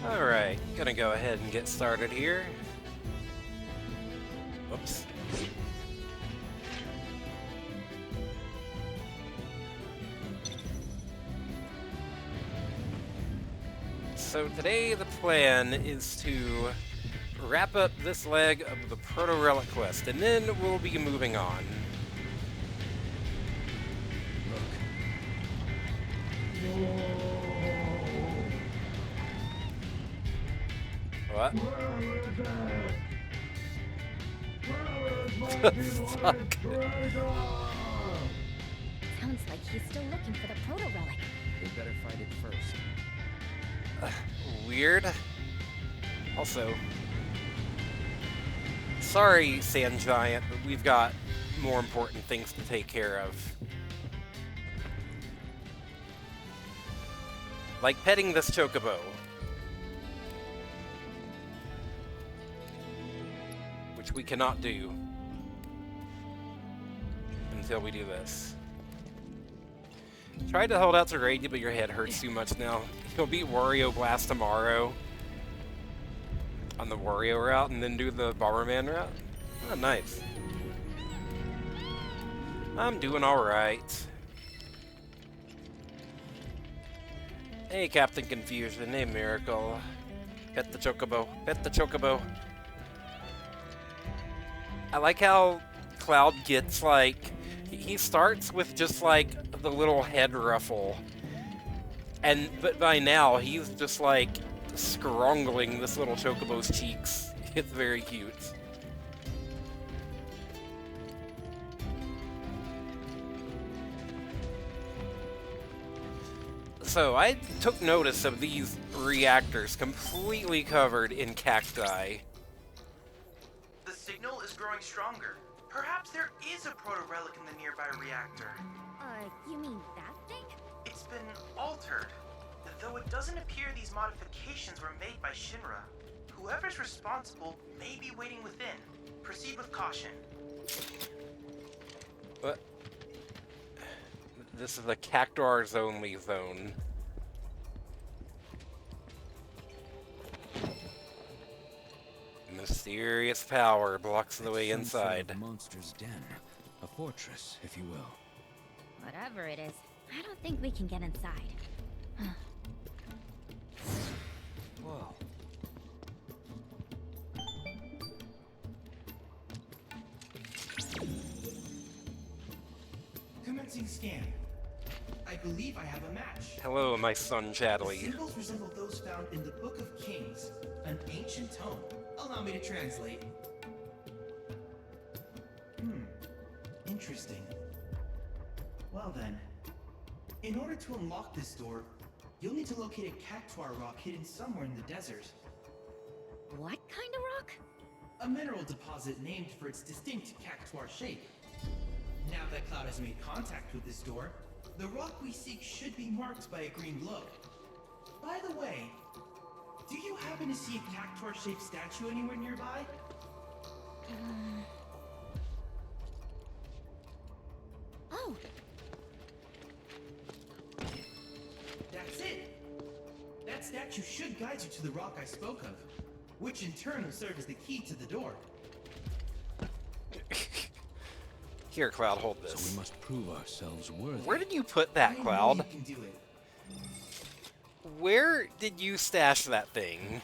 Alright, gonna go ahead and get started here. Whoops. So today the plan is to wrap up this leg of the Proto-Relic quest, and then we'll be moving on. What? The fuck? Sounds like he's still looking for the proto-relic. They better find it first. Weird. Also, sorry, Sand Giant, but we've got more important things to take care of. Like petting this chocobo. Which we cannot do until we do this. Tried to hold out to raid you, but your head hurts too much now. You'll beat Wario Blast tomorrow on the Wario route and then do the Bomberman route. Oh, nice. I'm doing alright. Hey, Captain Confusion. Hey, Miracle. Pet the chocobo. Pet the chocobo. I like how Cloud gets, like, he starts with just, like, the little head ruffle. But by now, he's just, like, scrongling this little chocobo's cheeks. It's very cute. So, I took notice of these reactors completely covered in cacti. The signal is growing stronger. Perhaps there is a proto-relic in the nearby reactor. You mean that thing? It's been altered. Though it doesn't appear these modifications were made by Shinra. Whoever's responsible may be waiting within. Proceed with caution. What? This is the Cactuars only zone. Mysterious power blocks the way inside. Some sort of monster's den. A fortress, if you will. Whatever it is, I don't think we can get inside. Whoa. Commencing scan. I believe I have a match. Hello, my son The Chadley. symbols resemble those found in the Book of Kings, an ancient tome. Allow me to translate. Interesting. Well then, in order to unlock this door, you'll need to locate a cactuar rock hidden somewhere in the desert. What kind of rock? A mineral deposit named for its distinct cactuar shape. Now that Cloud has made contact with this door, the rock we seek should be marked by a green glow. By the way, do you happen to see a cactuar-shaped statue anywhere nearby? Oh, That's it! That statue should guide you to the rock I spoke of, which in turn will serve as the key to the door. Here, Cloud, hold So this. we must prove ourselves worthy. Where did you put that, I know Cloud? you can do it. Where did you stash that thing?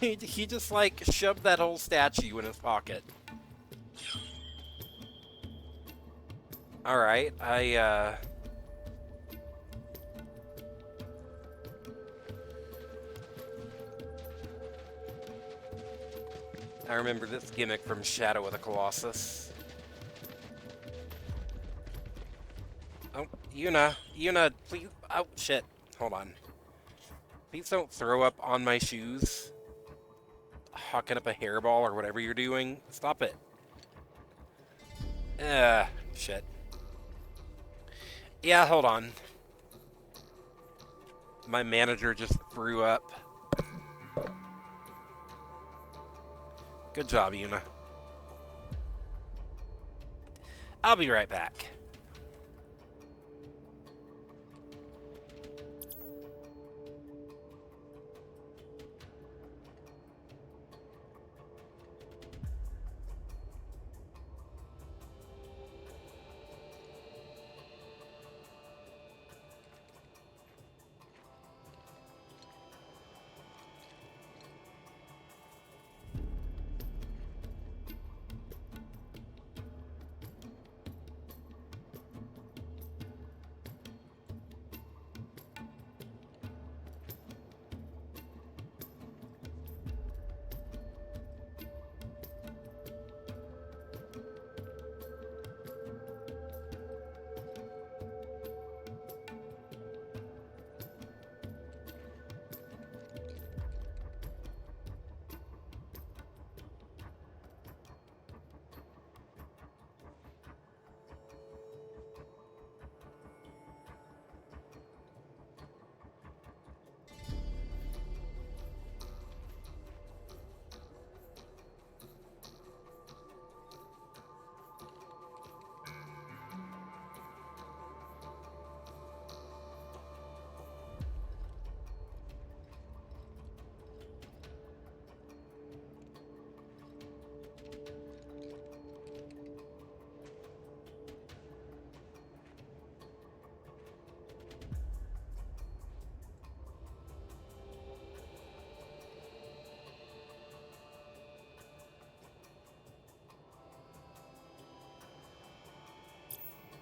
He just, like, shoved that whole statue in his pocket. Alright, I remember this gimmick from Shadow of the Colossus. Oh, Yuna, please. Oh, shit. Hold on. Please don't throw up on my shoes. Hawking up a hairball or whatever you're doing. Stop it. Shit. Yeah, hold on. My manager just threw up. Good job, Yuna. I'll be right back.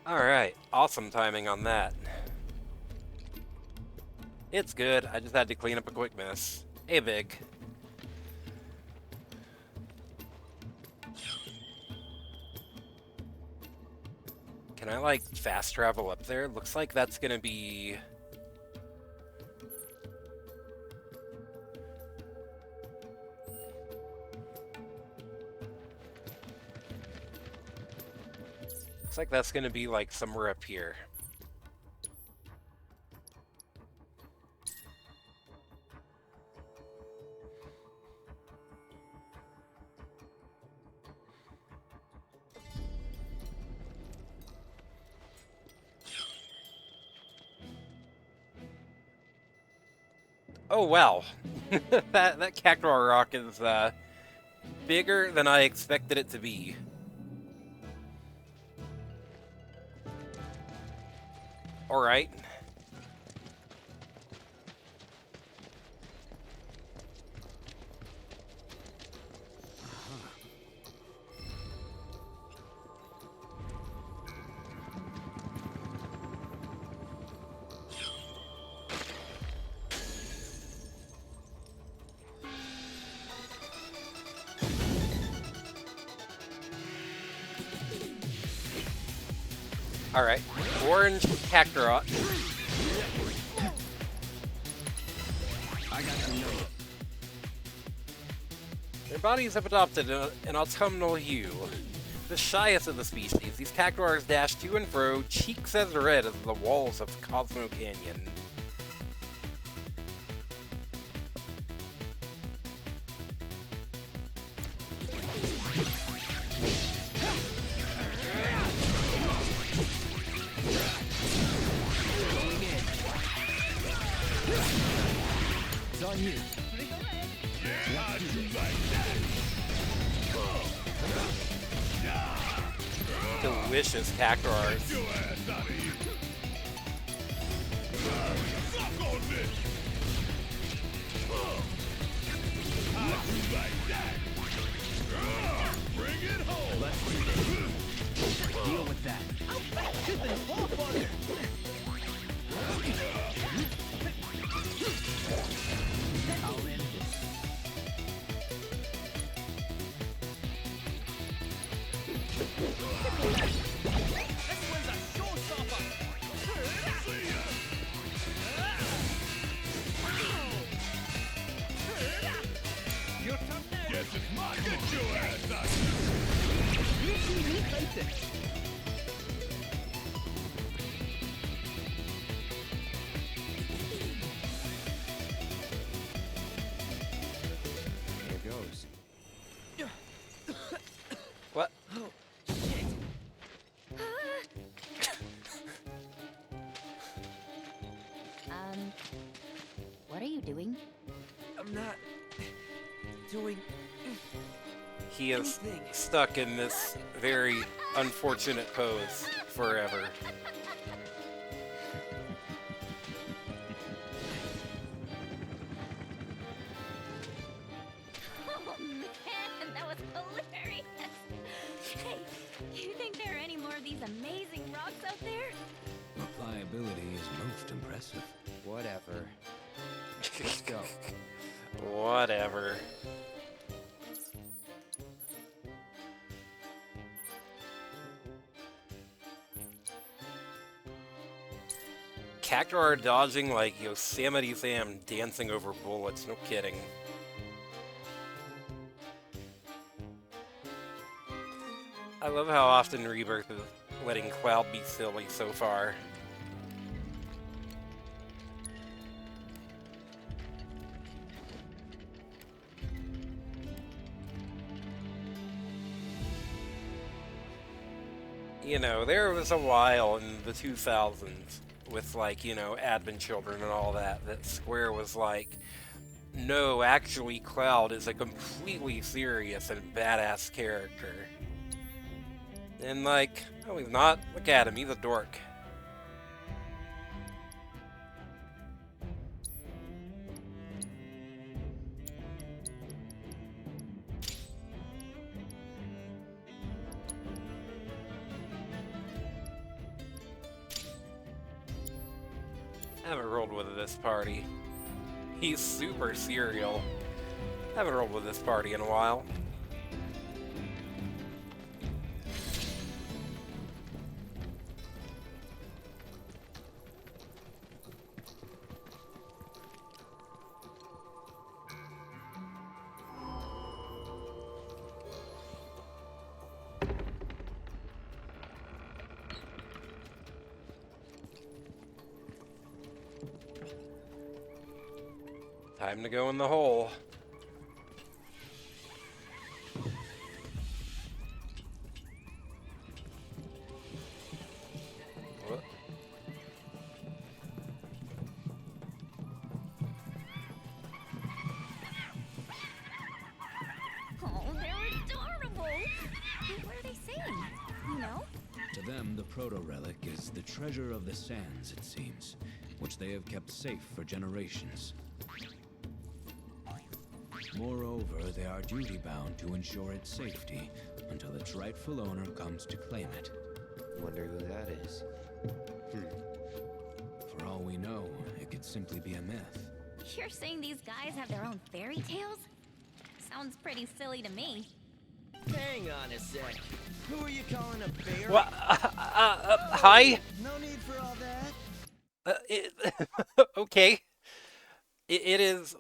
Alright, awesome timing on that. It's good, I just had to clean up a quick mess. Hey, Big. Can I, like, fast travel up there? Looks like that's gonna be... Looks like that's gonna be, like, somewhere up here. Oh, wow. that Cactuar rock is, bigger than I expected it to be. Alright. Alright, orange Cactuar. I got some note. Their bodies have adopted an autumnal hue. The shyest of the species, these Cactuars dash to and fro, cheeks as red as the walls of Cosmo Canyon. It's on you. Delicious Cactuars. Let's do this. Deal with that. I'll end this. Here goes. What? doing? I'm not doing He is anything. stuck in this very unfortunate pose forever. Oh man, that was hilarious! Hey, you think there are any more of these amazing rocks out there? Pliability is most impressive. Whatever. Let's go. Whatever. Cactuar dodging like Yosemite Sam dancing over bullets, no kidding. I love how often Rebirth is letting Cloud be silly so far. You know, there was a while in the 2000s with, like, you know, admin children and all that, that Square was like, no, actually, Cloud is a completely serious and badass character. And, like, no, he's not. Look at him, he's a dork. I haven't rolled with this party. He's super serial. I haven't rolled with this party in a while. Time to go in the hole. What? Oh, they're adorable! What are they saying? You know? To them, the proto-relic is the treasure of the sands, it seems, which they have kept safe for generations. Moreover, they are duty-bound to ensure its safety until its rightful owner comes to claim it. Wonder who that is. For all we know, it could simply be a myth. You're saying these guys have their own fairy tales? Sounds pretty silly to me. Hang on a sec. Who are you calling a bear? What? Hi? No need for all that. Okay. It is,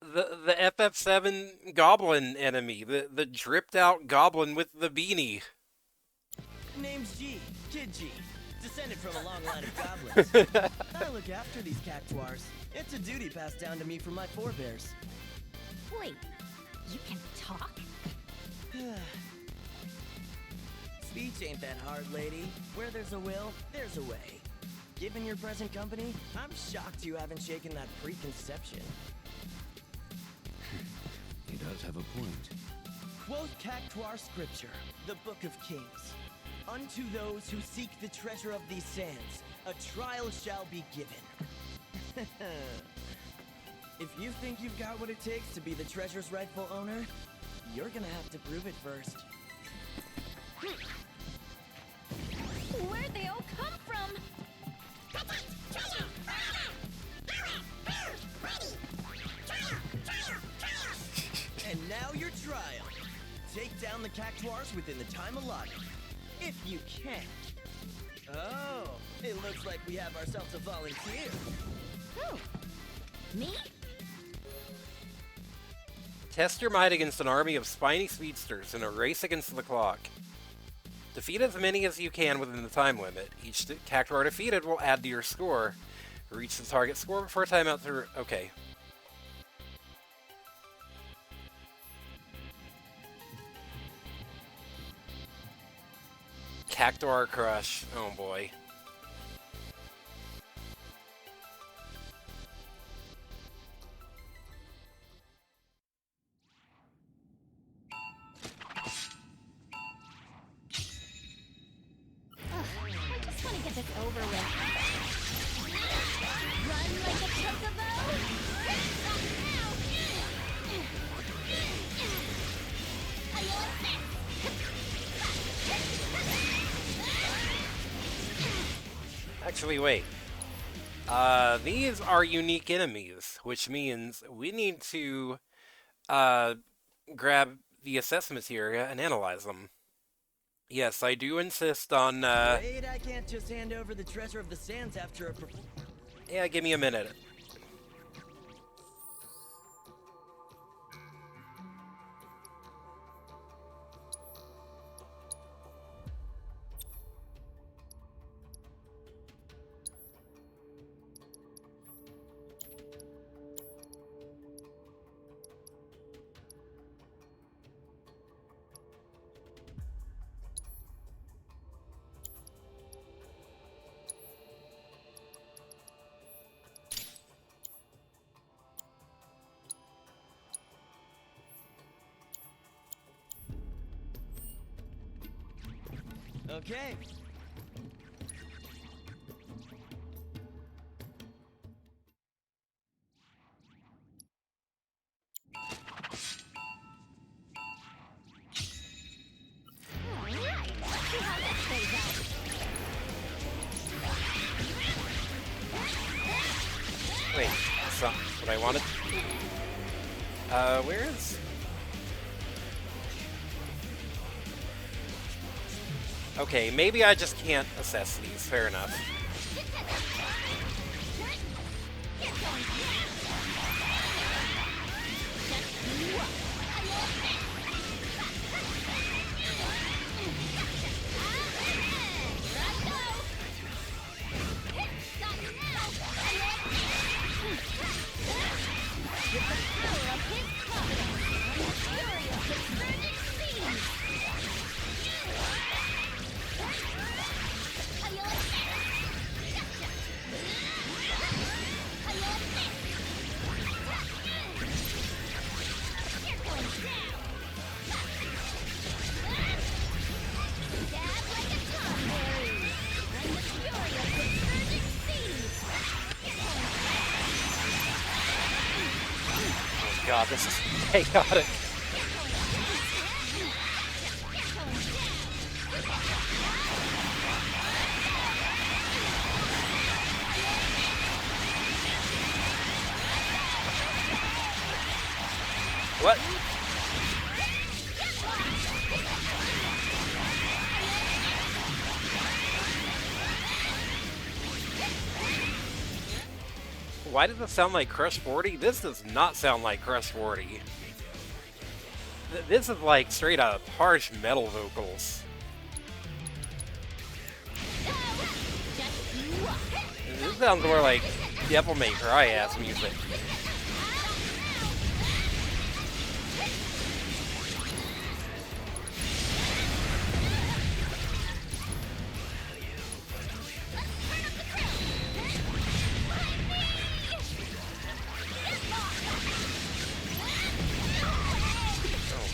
the FF7 goblin enemy, the dripped out goblin with the beanie. Name's G. Kid G. Descended from a long line of goblins. I look after these cactuars. It's a duty passed down to me from my forebears. Wait, you can talk? Speech ain't that hard, lady. Where there's a will, there's a way. Given your present company, I'm shocked you haven't shaken that preconception. He does have a point. Quote Cactuar scripture, the Book of Kings. Unto those who seek the treasure of these sands, a trial shall be given. If you think you've got what it takes to be the treasure's rightful owner, you're gonna have to prove it first. Where'd they all come from? And now your trial. Take down the cactuars within the time allotted. If you can. Oh, it looks like we have ourselves a volunteer. Who? Me? Test your might against an army of spiny speedsters in a race against the clock. Defeat as many as you can within the time limit. Each Cactuar defeated will add to your score. Reach the target score before timeout through. Okay. Cactuar Crush. Oh boy. actually, wait. These are unique enemies, which means we need to grab the assess materia and analyze them. Yes, I do insist on, Afraid I can't just hand over the treasure of the sands after a yeah, give me a minute. Okay. Alright, let's see how this plays out. Wait, that's not what I wanted. Where is... Okay, maybe I just can't assess these, fair enough. God, this is chaotic. What? Why does it sound like Crush 40? This does not sound like Crush 40. This is like straight up harsh metal vocals. This sounds more like Devil May Cry ass music.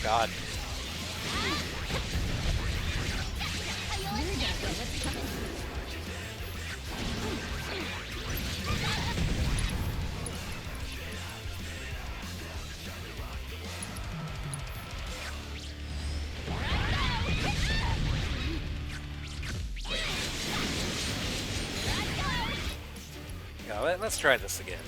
God. Yeah, let's try this again.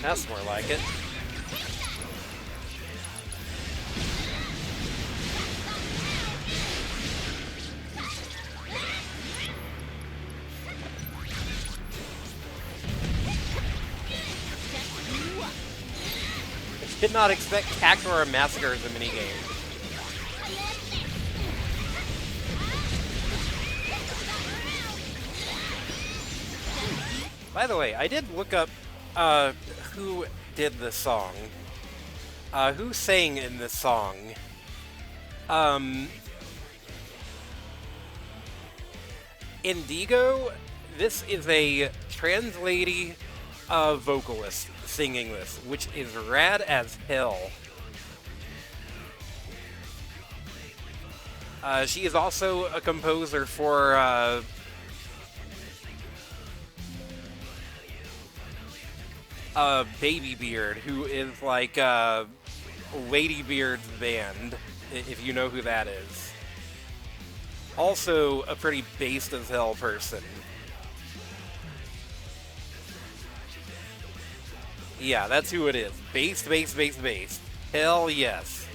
That's more like it. Did not expect Cactuar Massacre as a minigame. By the way, I did look up who did this song. Who sang in this song? Indigo, this is a trans lady vocalist singing this, which is rad as hell. She is also a composer for Baby Beard, who is like Lady Beard's band, if you know who that is. Also a pretty based as hell person. Yeah, that's who it is. Based. Hell yes.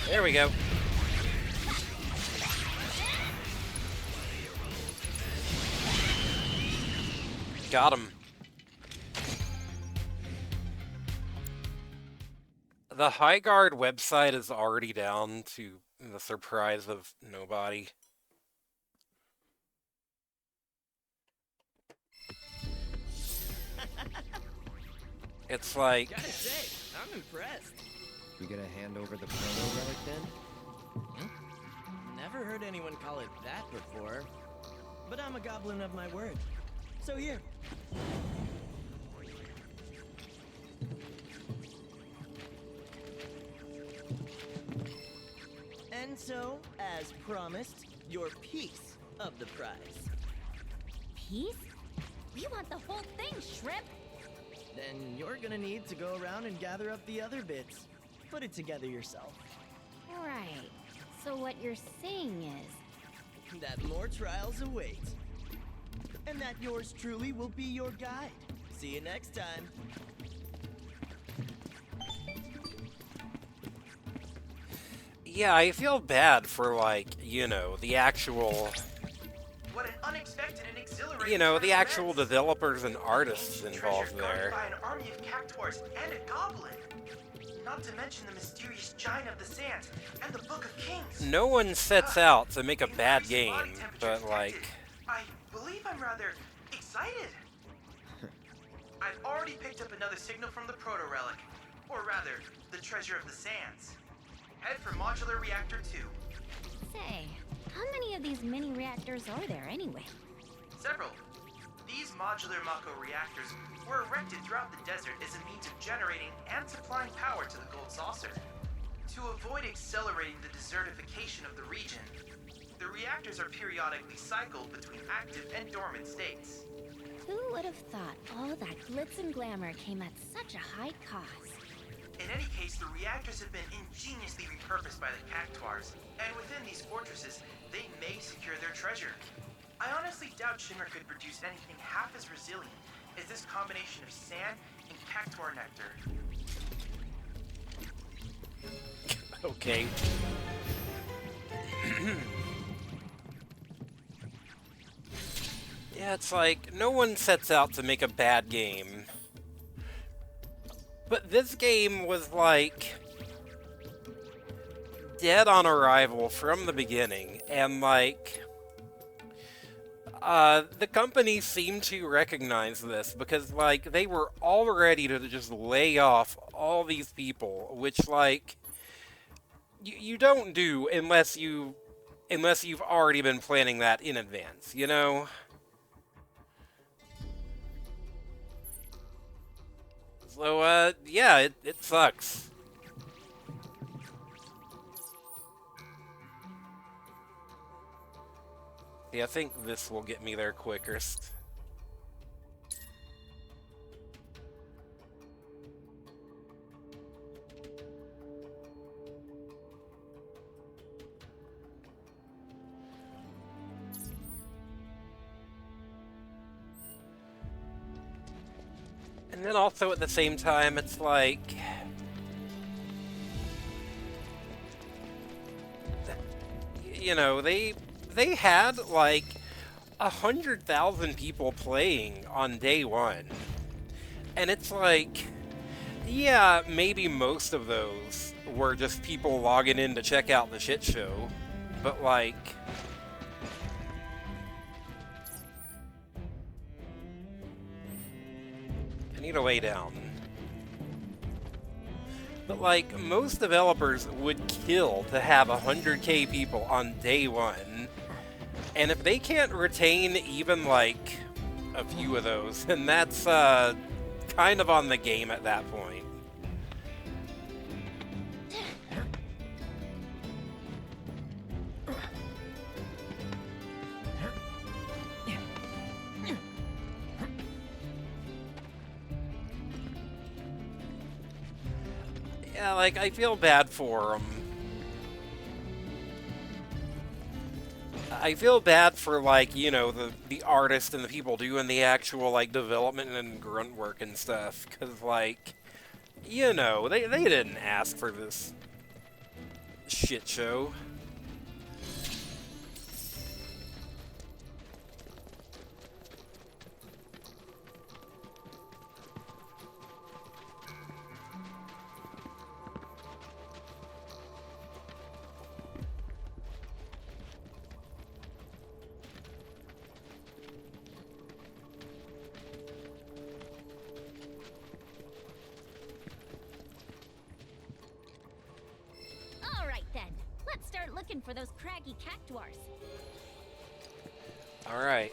There we go. Got him. The High Guard website is already down, to the surprise of nobody. It's like... Gotta say, I'm impressed. We gonna hand over the proto relic then? Never heard anyone call it that before. But I'm a goblin of my word. So here. And so, as promised, your piece of the prize. Piece? We want the whole thing, Shrimp! Then you're gonna need to go around and gather up the other bits. Put it together yourself. Right. So what you're saying is... that more trials await. And that yours truly will be your guide. See you next time. Yeah, I feel bad for, like, you know, the actual... What an unexpected and exhilarating You know, the turn of actual events. developers and artists Ancient involved treasure guarded there. by an army of cactuars and a goblin. Not to mention the mysterious giant of the sands and the Book of Kings. No one sets out to make a bad Increasing body game, temperature but, like... detected. I believe I'm rather excited. I've already picked up another signal from the proto-relic. Or rather, the treasure of the sands. Head for modular reactor 2. Say, how many of these mini reactors are there anyway? Several. These modular Mako reactors were erected throughout the desert as a means of generating and supplying power to the gold saucer. To avoid accelerating the desertification of the region, the reactors are periodically cycled between active and dormant states. Who would have thought all that glitz and glamour came at such a high cost? In any case, the reactors have been ingeniously repurposed by the Cactuars, and within these fortresses, they may secure their treasure. I honestly doubt Shinra could produce anything half as resilient as this combination of sand and Cactuar nectar. Okay. Yeah, it's like, no one sets out to make a bad game. But this game was like dead on arrival from the beginning, and like the company seemed to recognize this because like they were all ready to just lay off all these people, which like you don't do unless you've already been planning that in advance, you know? So, yeah, it sucks. Yeah, I think this will get me there quickest. And then also at the same time, it's like, you know, they had like 100,000 people playing on day one. And it's like, yeah, maybe most of those were just people logging in to check out the shit show, but like, I need a way down. But like, most developers would kill to have 100k people on day one. And if they can't retain even like a few of those, then that's kind of on the game at that point. Yeah, like, I feel bad for them. I feel bad for, like, you know, the artists and the people doing the actual, like, development and grunt work and stuff. Because, like, you know, they didn't ask for this shit show. Looking for those craggy cactuars. All right.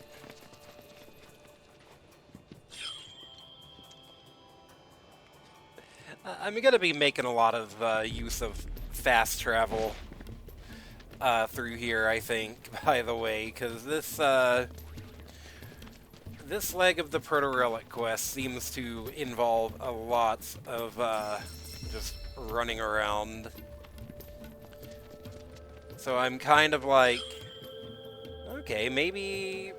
I'm gonna be making a lot of use of fast travel through here, I think, by the way, because this this leg of the Proto-Relic quest seems to involve a lot of just running around. So I'm kind of like, okay, maybe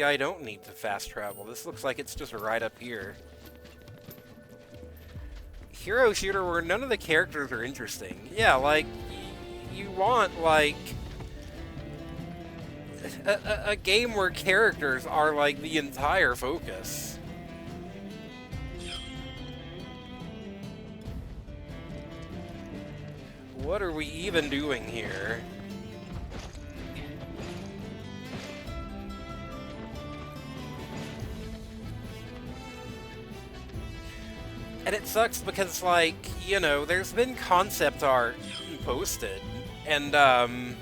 I don't need to fast travel. This looks like it's just right up here. Hero shooter where none of the characters are interesting. Yeah, like, you want, like, a game where characters are, like, the entire focus. What are we even doing here? And it sucks because, like, you know, there's been concept art posted, and,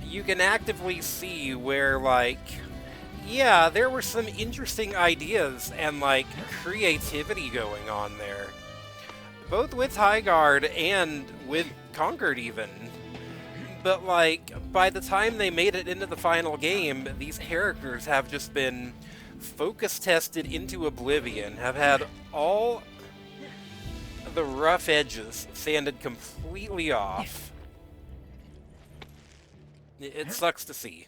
you can actively see where, like, yeah, there were some interesting ideas and, like, creativity going on there. Both with Highguard and with Conquered, even. But, like, by the time they made it into the final game, these characters have just been focus tested into oblivion, have had all the rough edges sanded completely off. It sucks to see.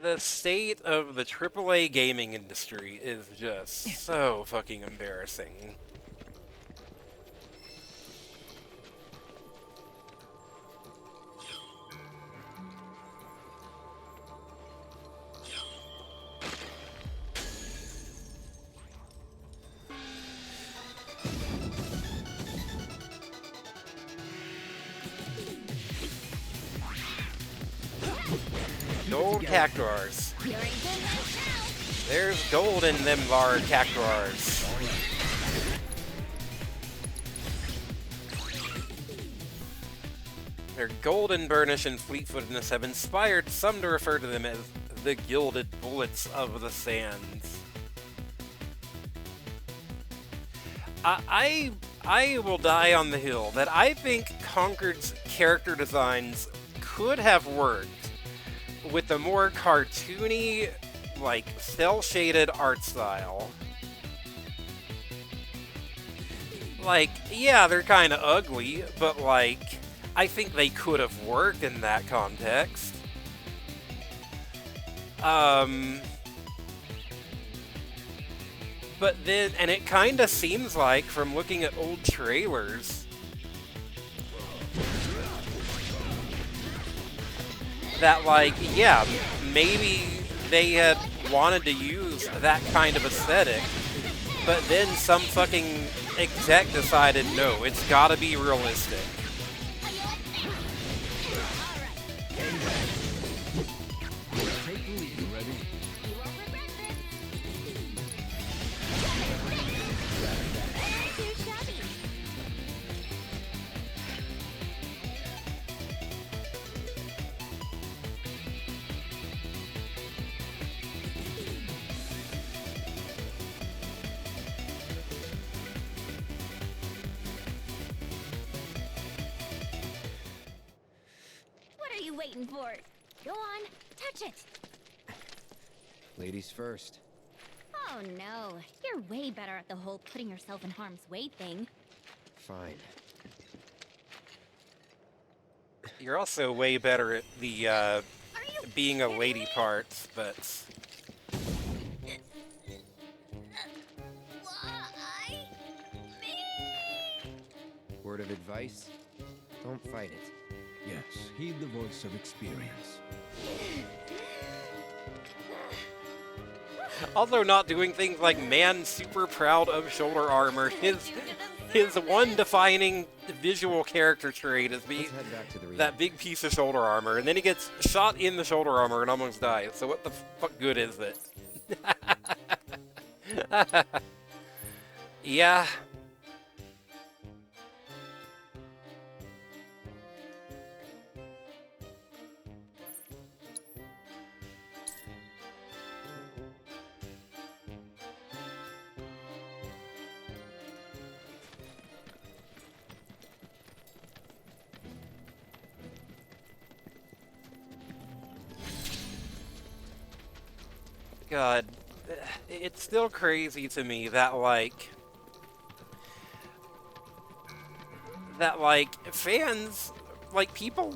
The state of the AAA gaming industry is just so fucking embarrassing. Gold cactuars. You're in good hands now. There's gold in them lar cactuars. Their golden burnish and fleetfootedness have inspired some to refer to them as the gilded bullets of the sands. I will die on the hill that I think Conquered's character designs could have worked with a more cartoony, like, cel-shaded art style. Like, yeah, they're kind of ugly, but, like, I think they could have worked in that context. But then, and it kind of seems like, from looking at old trailers, that, like, yeah, maybe they had wanted to use that kind of aesthetic, but then some fucking exec decided, no, it's gotta be realistic. Take the lead, you ready? You won't regret this. Too shabby. What are you waiting for? Go on, touch it. Ladies first. Oh no, you're way better at the whole putting yourself in harm's way thing. Fine. You're also way better at the, Are you being a kidding lady me? parts, but... Why? Me? Word of advice? Don't fight it. Yes, heed the voice of experience. Also not doing things like man super proud of shoulder armor. His one defining visual character trait is Let's head back to the that big piece of shoulder armor, and then he gets shot in the shoulder armor and almost dies. So what the fuck good is it? Yeah. God, it's still crazy to me that, like, fans, like, people,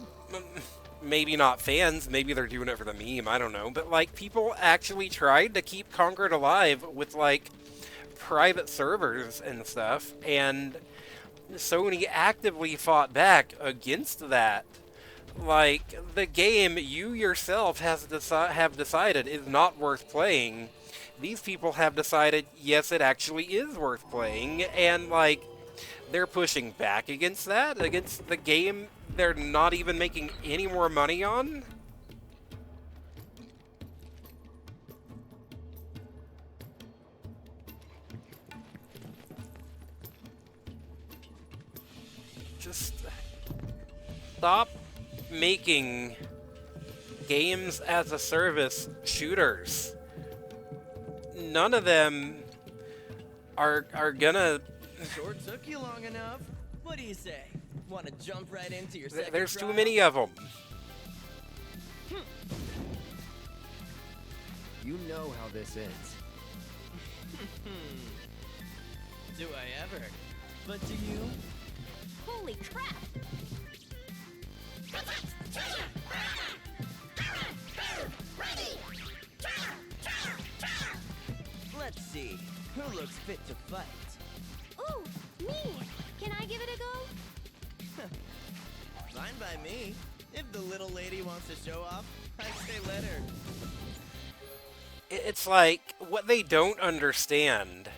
maybe not fans, maybe they're doing it for the meme, I don't know, but, like, people actually tried to keep Conquered alive with, like, private servers and stuff, and Sony actively fought back against that. Like, the game you yourself have decided is not worth playing. These people have decided, yes, it actually is worth playing, and, like, they're pushing back against that, against the game they're not even making any more money on? Just stop making games as a service shooters. None of them are gonna. Sure took you long enough. What do you say? Want to jump right into your second There's too trial? many of them. You know how this ends. Do I ever? But do you? Holy crap! Let's see. Who looks fit to fight? Ooh, me! Can I give it a go? Fine by me. If the little lady wants to show off, I say let her. It's like, what they don't understand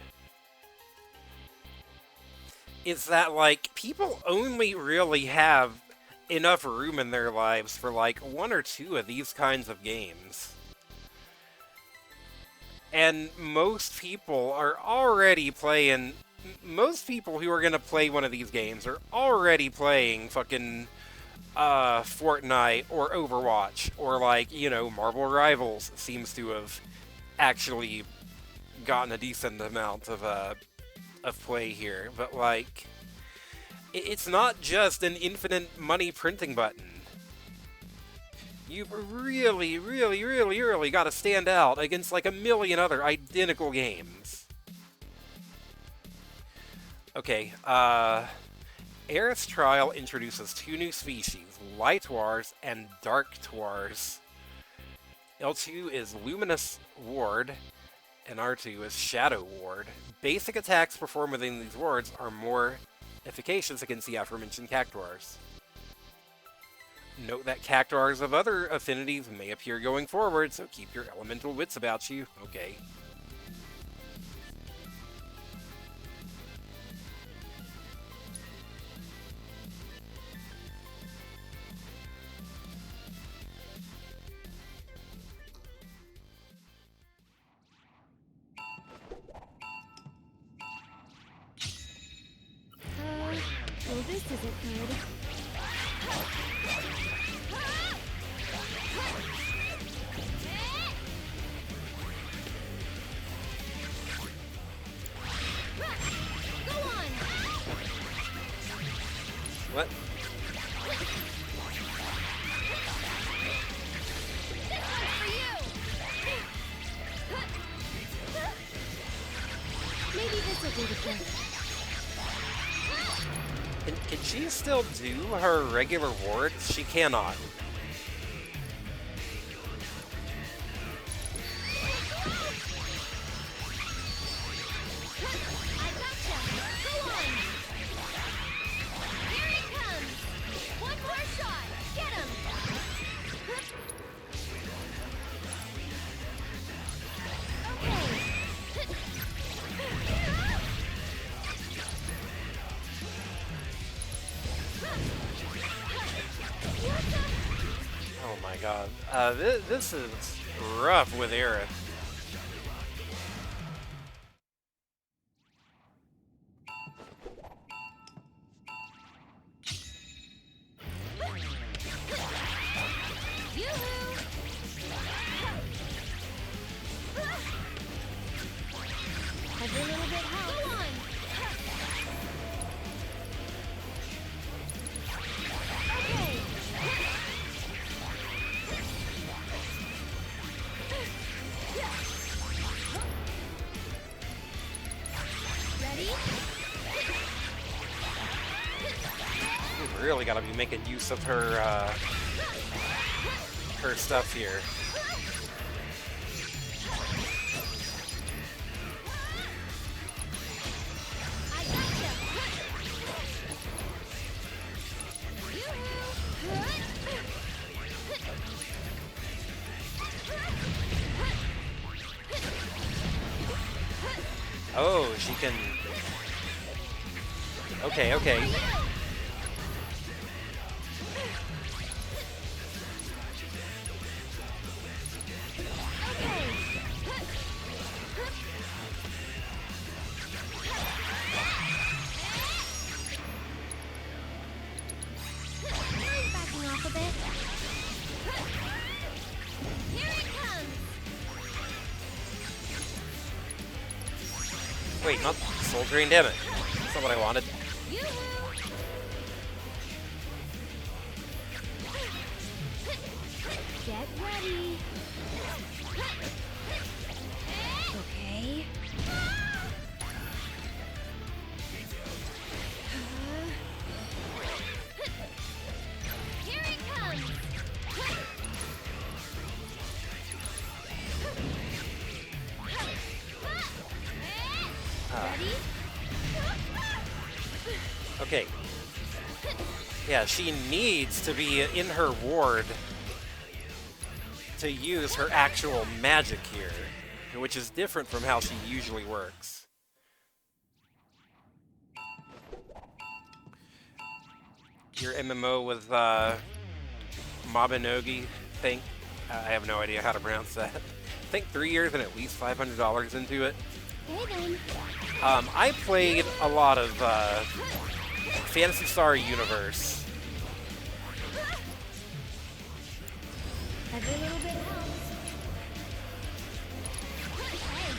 is that, like, people only really have enough room in their lives for, like, 1 or 2 of these kinds of games. And most people are already playing... Most people who are gonna play one of these games are already playing fucking Fortnite or Overwatch or, like, you know, Marvel Rivals seems to have actually gotten a decent amount of play here. But, like, it's not just an infinite money printing button. You've really, really, really, really got to stand out against, like, a million other identical games. Okay, Aerith's Trial introduces 2 new species, Light Dwarves and Dark Dwarves. L2 is Luminous Ward, and R2 is Shadow Ward. Basic attacks performed within these wards are more efficacious against the aforementioned Cactuars. Note that Cactuars of other affinities may appear going forward, so keep your elemental wits about you. Okay. Well, this isn't good. Go on! What? This one's for you! Maybe this will do the trick. Can she still do her regular wards? She cannot. I gotcha! Go on! Here he comes! One more shot! Get him! Oh my god. This is rough with Aerith. Every little bit helps. Go on! Okay! Ready? We've really got to be making use of her, her stuff here. I gotcha! Oh, she can... Okay, okay. Wait, not Soul Drain, damn it. That's not what I wanted. Get ready. Okay. Here it comes. Ready? Okay. Yeah, she needs to be in her ward to use her actual magic here, which is different from how she usually works. Your MMO with Mabinogi, think I have no idea how to pronounce that. I think 3 years and at least $500 into it. Hey then. I played a lot of Phantasy Star Universe. Every little bit helps. Hey,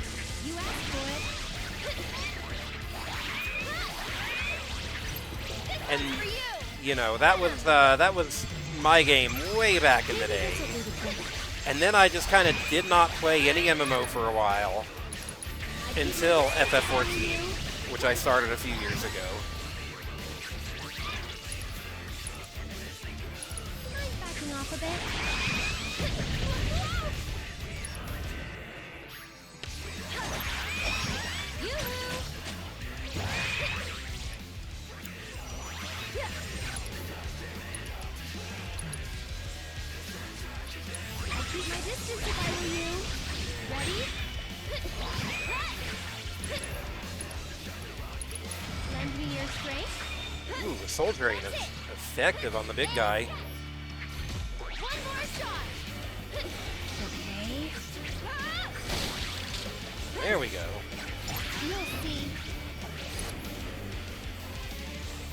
you asked for it. And you know, that was my game way back in the day. And then I just kind of did not play any MMO for a while until FF14, which I started a few years ago. Mind backing off a bit? I'd keep my distance if I were you. Ready? Lend me your strength. Ooh, the Soul Drain is effective on the big guy. One more shot. Okay. There we go. You'll see.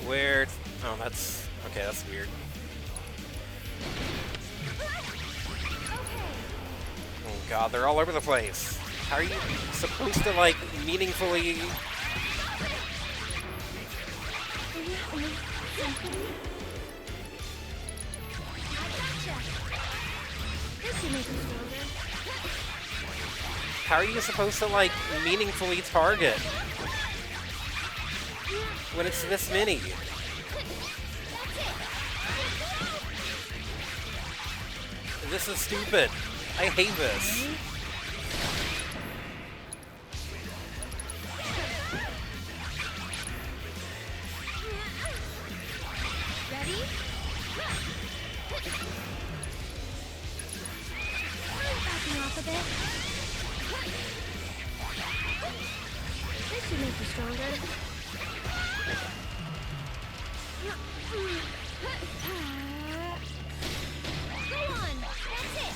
Where? Oh, that's okay. That's weird. Oh god, they're all over the place. How are you supposed to like meaningfully? How are you supposed to like meaningfully target when it's this many? This is stupid. I hate this. Ready? Backing off a bit. This should make you stronger. Go on! That's it!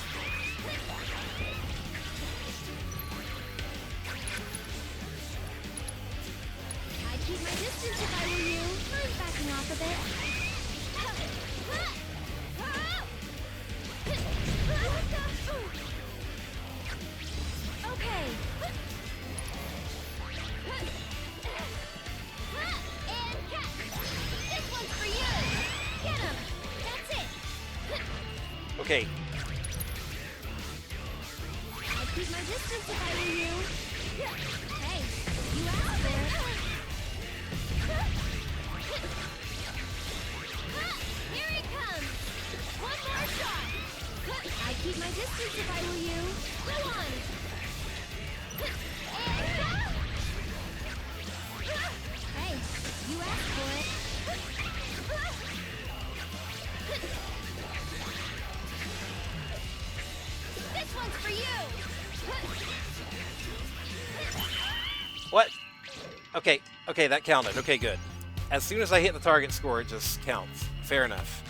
I'd keep my distance if I were you. Mind backing off a bit? Okay. And catch! This one's for you! Get him! That's it! Okay. I'd keep my distance if I were you. Hey, you asked for it. Here it comes! One more shot! I'd keep my distance if I were you. Go on! Hey, you asked for it. This one's for you! What? Okay, okay, that counted. Okay, good. As soon as I hit the target score, it just counts. Fair enough.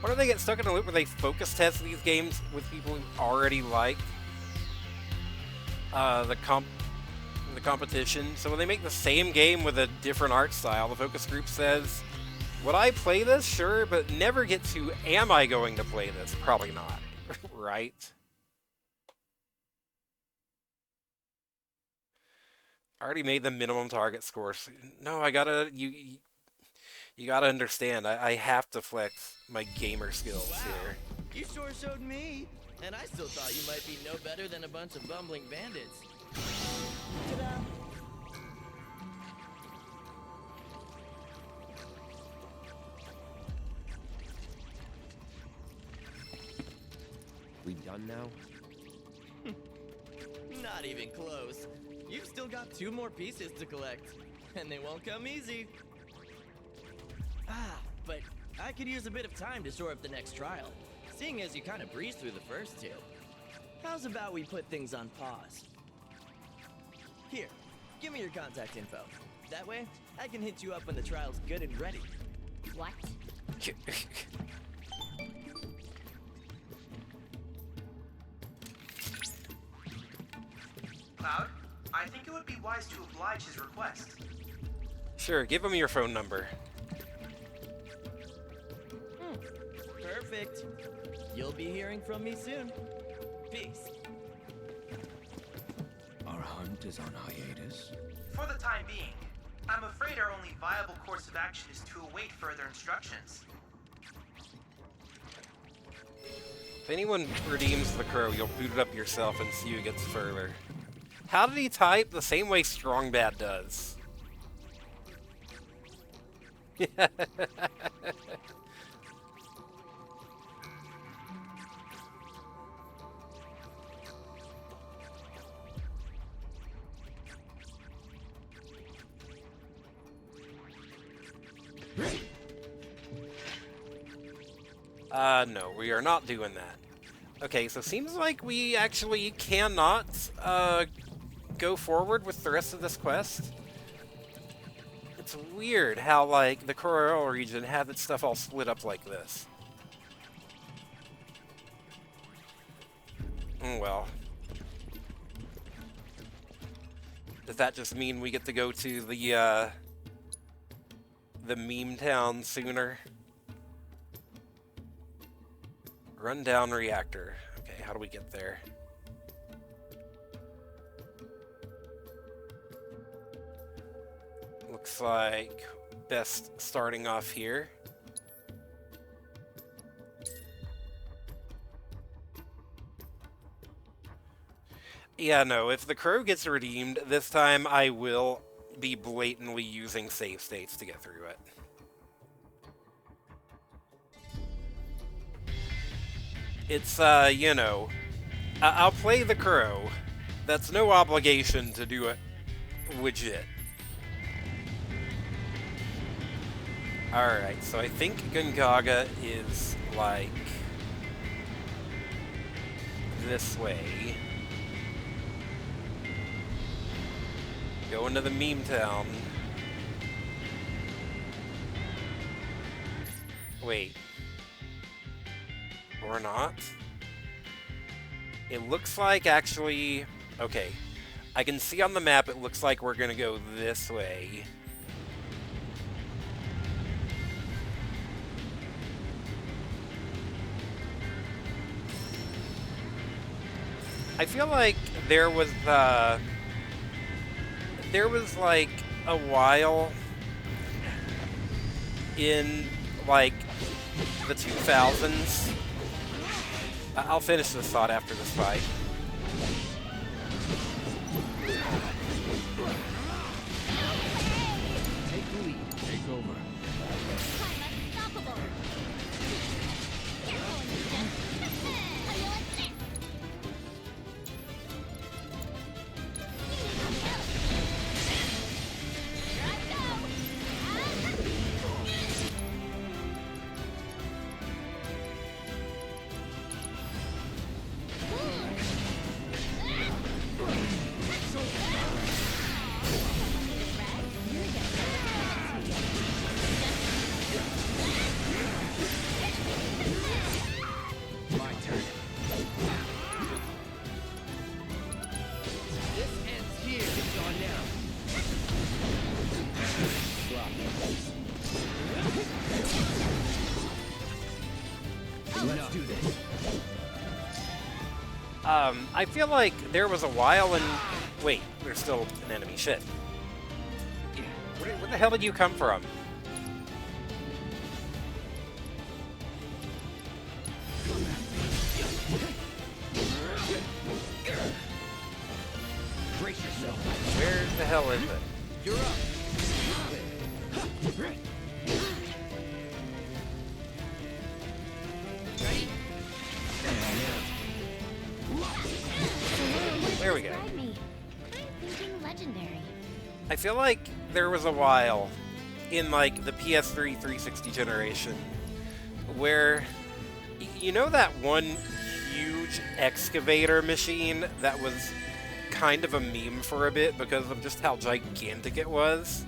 Why do they get stuck in a loop where they focus test these games with people who already like the competition? So when they make the same game with a different art style, the focus group says, would I play this? Sure, but never get to, am I going to play this? Probably not. Right? I already made the minimum target score. So, no, I gotta you gotta understand. I have to flex my gamer skills here. You sure showed me. And I still thought you might be no better than a bunch of bumbling bandits. Ta-da! We done now? Not even close. You've still got 2 more pieces to collect. And they won't come easy. But I could use a bit of time to shore up the next trial. Seeing as you kind of breezed through the first 2. How's about we put things on pause? Here, give me your contact info. That way, I can hit you up when the trial's good and ready. What? Cloud, I think it would be wise to oblige his request. Sure, give him your phone number. Perfect. You'll be hearing from me soon. Peace. Our hunt is on hiatus. For the time being, I'm afraid our only viable course of action is to await further instructions. If anyone redeems the crow, you'll boot it up yourself and see who gets further. How did he type? The same way Strongbad does. No, we are not doing that. Okay, so seems like we actually cannot, go forward with the rest of this quest. It's weird how, like, the Coral region had its stuff all split up like this. Well. Does that just mean we get to go to the meme town sooner? Rundown reactor. Okay, how do we get there? Looks like best starting off here. Yeah, no, if the crow gets redeemed, this time I will be blatantly using save states to get through it. It's, you know, I'll play the crow. That's no obligation to do it legit. Alright, so I think Gongaga is, like, this way. Go into the meme town. Wait. Or not? It looks like, actually... Okay. I can see on the map it looks like we're gonna go this way. I feel like there was like a while in like the 2000s. I'll finish this thought after this fight. Take the lead. Take over. I'm unstoppable. I feel like there was a while in Wait, there's still an enemy. Shit. Where the hell did you come from? Brace yourself. Where the hell is it? You're up. There we go. Describe me. Thinking legendary. I feel like there was a while in like the PS3 360 generation where you know that one huge excavator machine that was kind of a meme for a bit because of just how gigantic it was?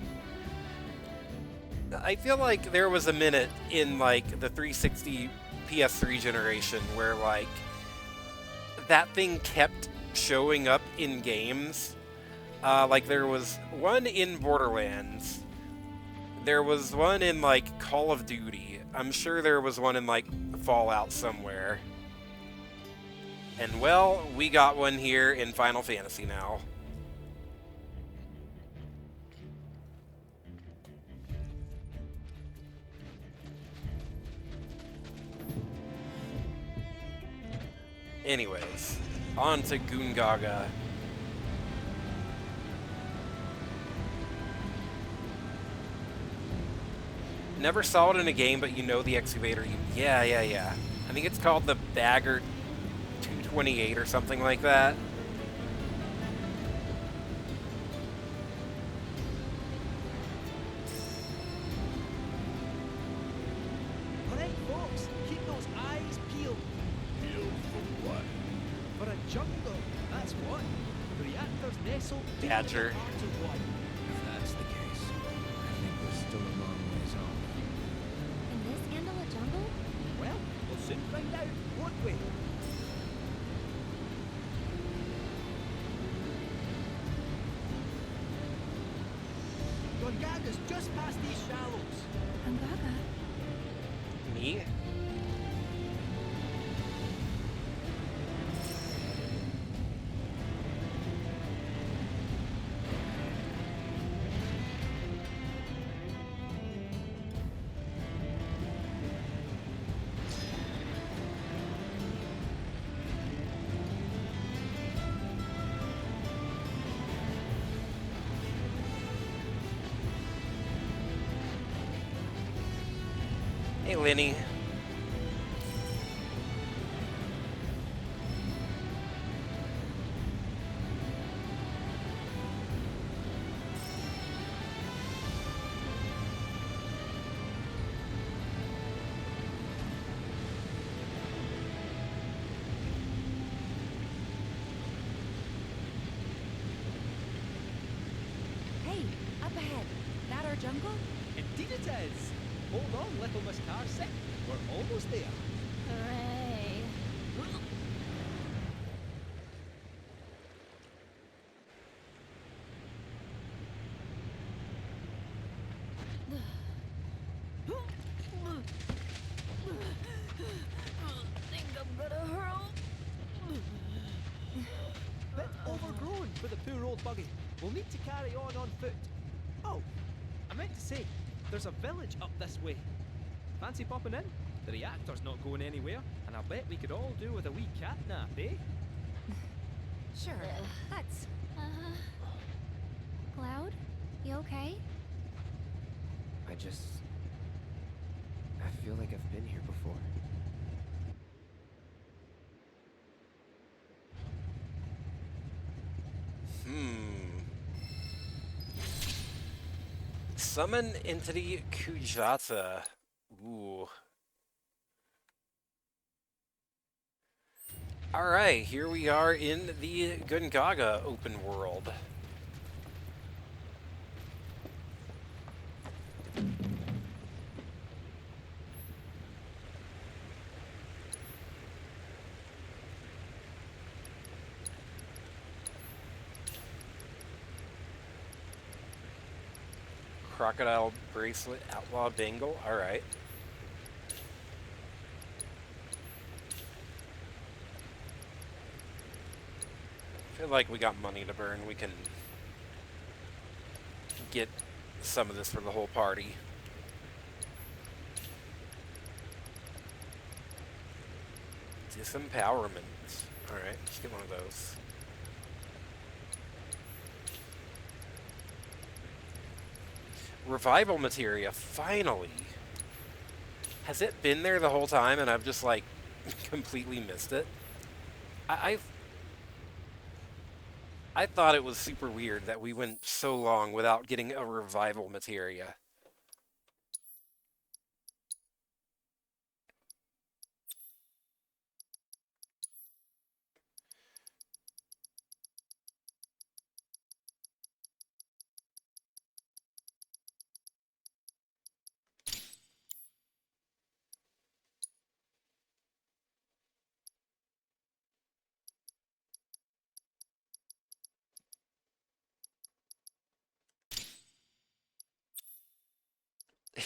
I feel like there was a minute in like the 360 PS3 generation where like that thing kept showing up in games. Like there was one in Borderlands. There was one in like Call of Duty. I'm sure there was one in like Fallout somewhere. And well, we got one here in Final Fantasy now. Anyways, on to Gongaga. Never saw it in a game, but you know the excavator. Yeah. I think it's called the Bagger 228 or something like that. Alright, folks, keep those eyes peeled. Peeled for what? For a jungle, that's what. The reactor's nestled deep in the Badger. heart of one. If that's the case, I think we're still a long ways off. Can this handle a jungle? Well, we'll soon find out, won't we? Gongaga's just past these shallows. Gongaga? Me? Hey, Lenny. Hey, up ahead. That our jungle? Indeed it is. Hold on, little Miss Carsick. We're almost there. Hooray. Think I'm gonna hurl. Bit overgrown for the poor old buggy. We'll need to carry on foot. Oh, I meant to say, there's a village up this way. Fancy popping in? The reactor's not going anywhere, and I bet we could all do with a wee cat nap, eh? Sure. Let's. Cloud? You okay? I feel like I've been here before. Summon Entity Kujata. Ooh. Alright, here we are in the Gongaga open world. Crocodile bracelet, outlaw bangle. Alright. like we got money to burn, we can get some of this for the whole party. Disempowerment. Alright, let's get one of those. Revival materia, finally! Has it been there the whole time and I've just, like, completely missed it? I thought it was super weird that we went so long without getting a revival materia.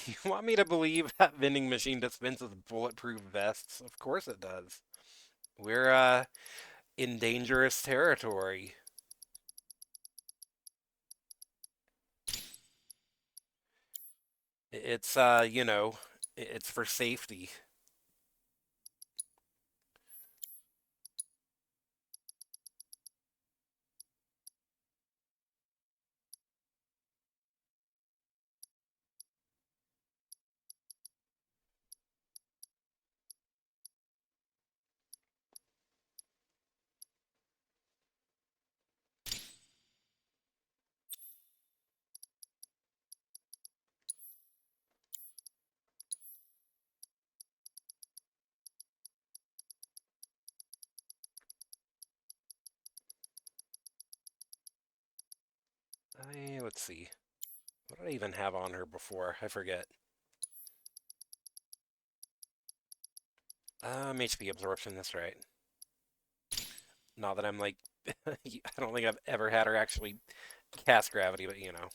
You want me to believe that vending machine dispenses bulletproof vests? Of course it does. We're, in dangerous territory. It's, you know, it's for safety. Let's see. What did I even have on her before? I forget. HP absorption, that's right. Not that I'm like, I don't think I've ever had her actually cast gravity, but you know.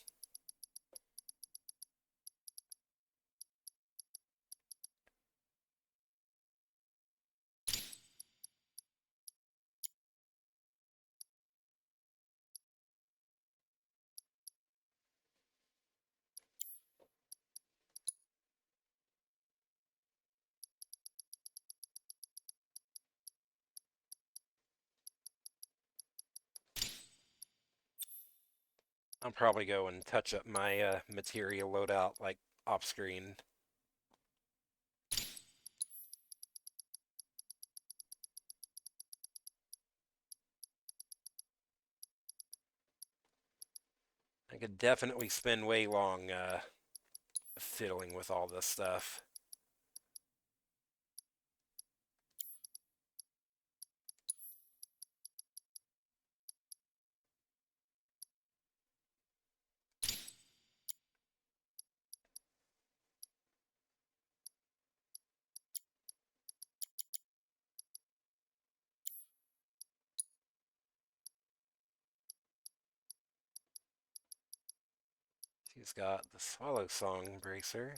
I'll probably go and touch up my materia loadout, like, off-screen. I could definitely spend way long, fiddling with all this stuff. She's got the Swallow Song Bracer.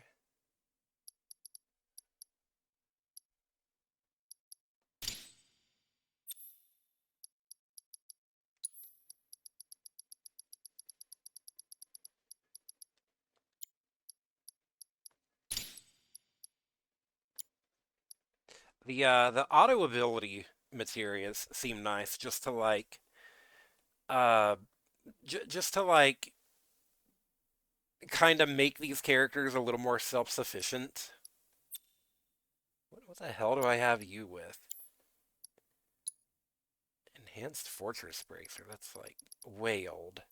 The auto ability materials seem nice, just to like, uh, just to like, kind of make these characters a little more self-sufficient. What the hell do I have you with? Enhanced Fortress Bracer, that's like way old.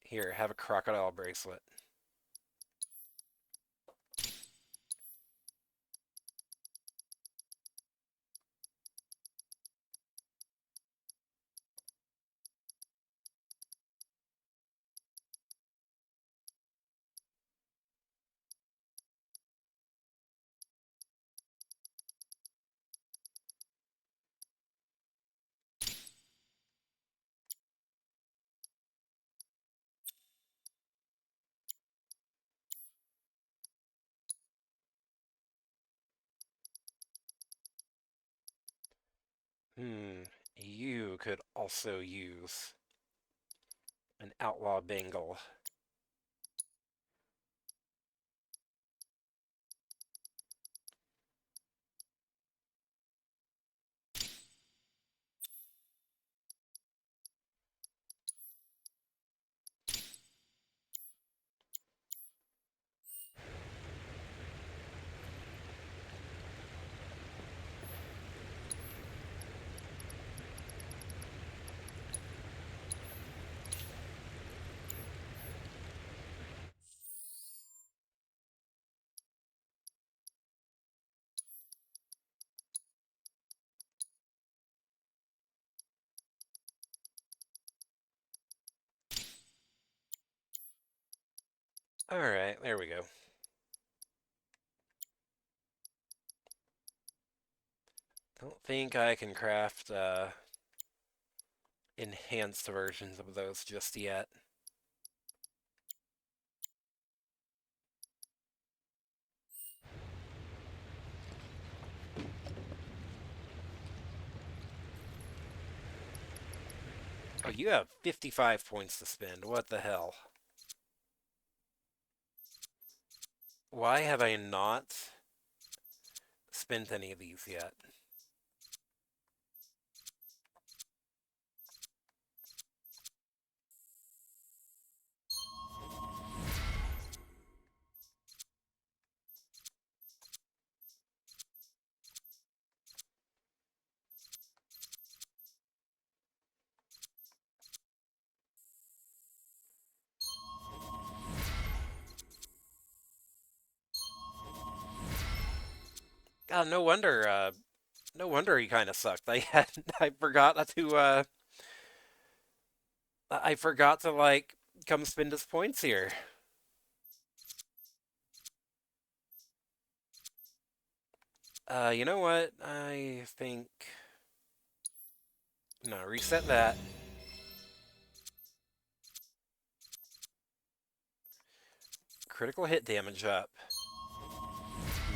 Here, have a crocodile bracelet. You could also use an outlaw Bengal. Alright, there we go. Don't think I can craft enhanced versions of those just yet. Oh, you have 55 points to spend. What the hell? Why have I not spent any of these yet? God, no wonder he kind of sucked. I forgot to like come spend his points here. You know what? I think no, reset that. Critical hit damage up.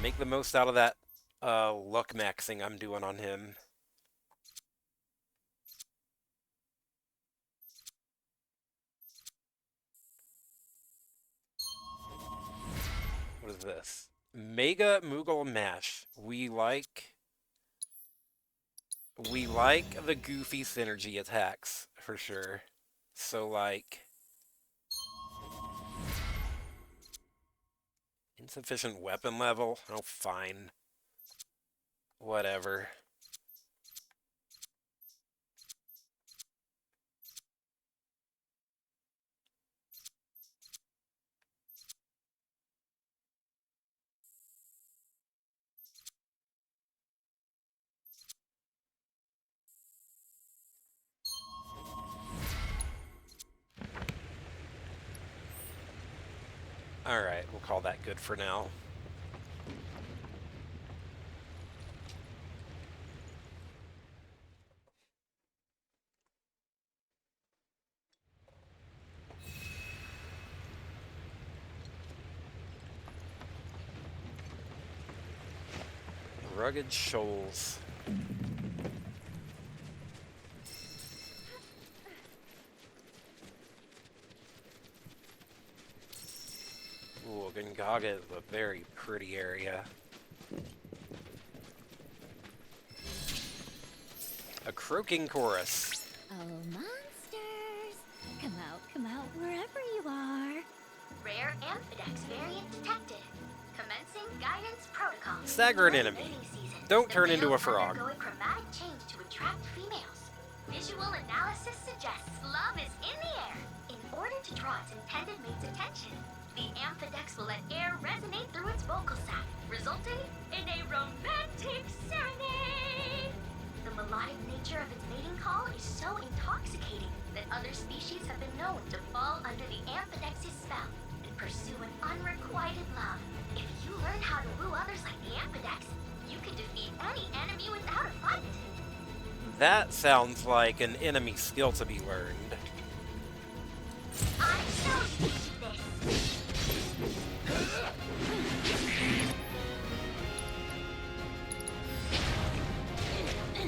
Make the most out of that luck maxing I'm doing on him. What is this? Mega Moogle Mash. We like the goofy synergy attacks for sure. So like insufficient weapon level. Oh, fine. Whatever. Alright, we'll call that good for now. Rugged Shoals. Ooh, Gongaga is a very pretty area. A croaking chorus. Oh, monsters! Come out, wherever you are. Rare Amphidex variant detected. Commencing guidance protocol. Stagger an enemy. Don't turn into a frog. Undergoing chromatic change to attract females. Visual analysis suggests love is in the air. In order to draw its intended mate's attention, the Amphidex will let air resonate through its vocal sac, resulting in a romantic serenade. The melodic nature of its mating call is so intoxicating that other species have been known to fall under the Amphidex's spell and pursue an unrequited love. If you learn how to woo others like the Amphidex, you can defeat any enemy without a fight. That sounds like an enemy skill to be learned. I shall teach this.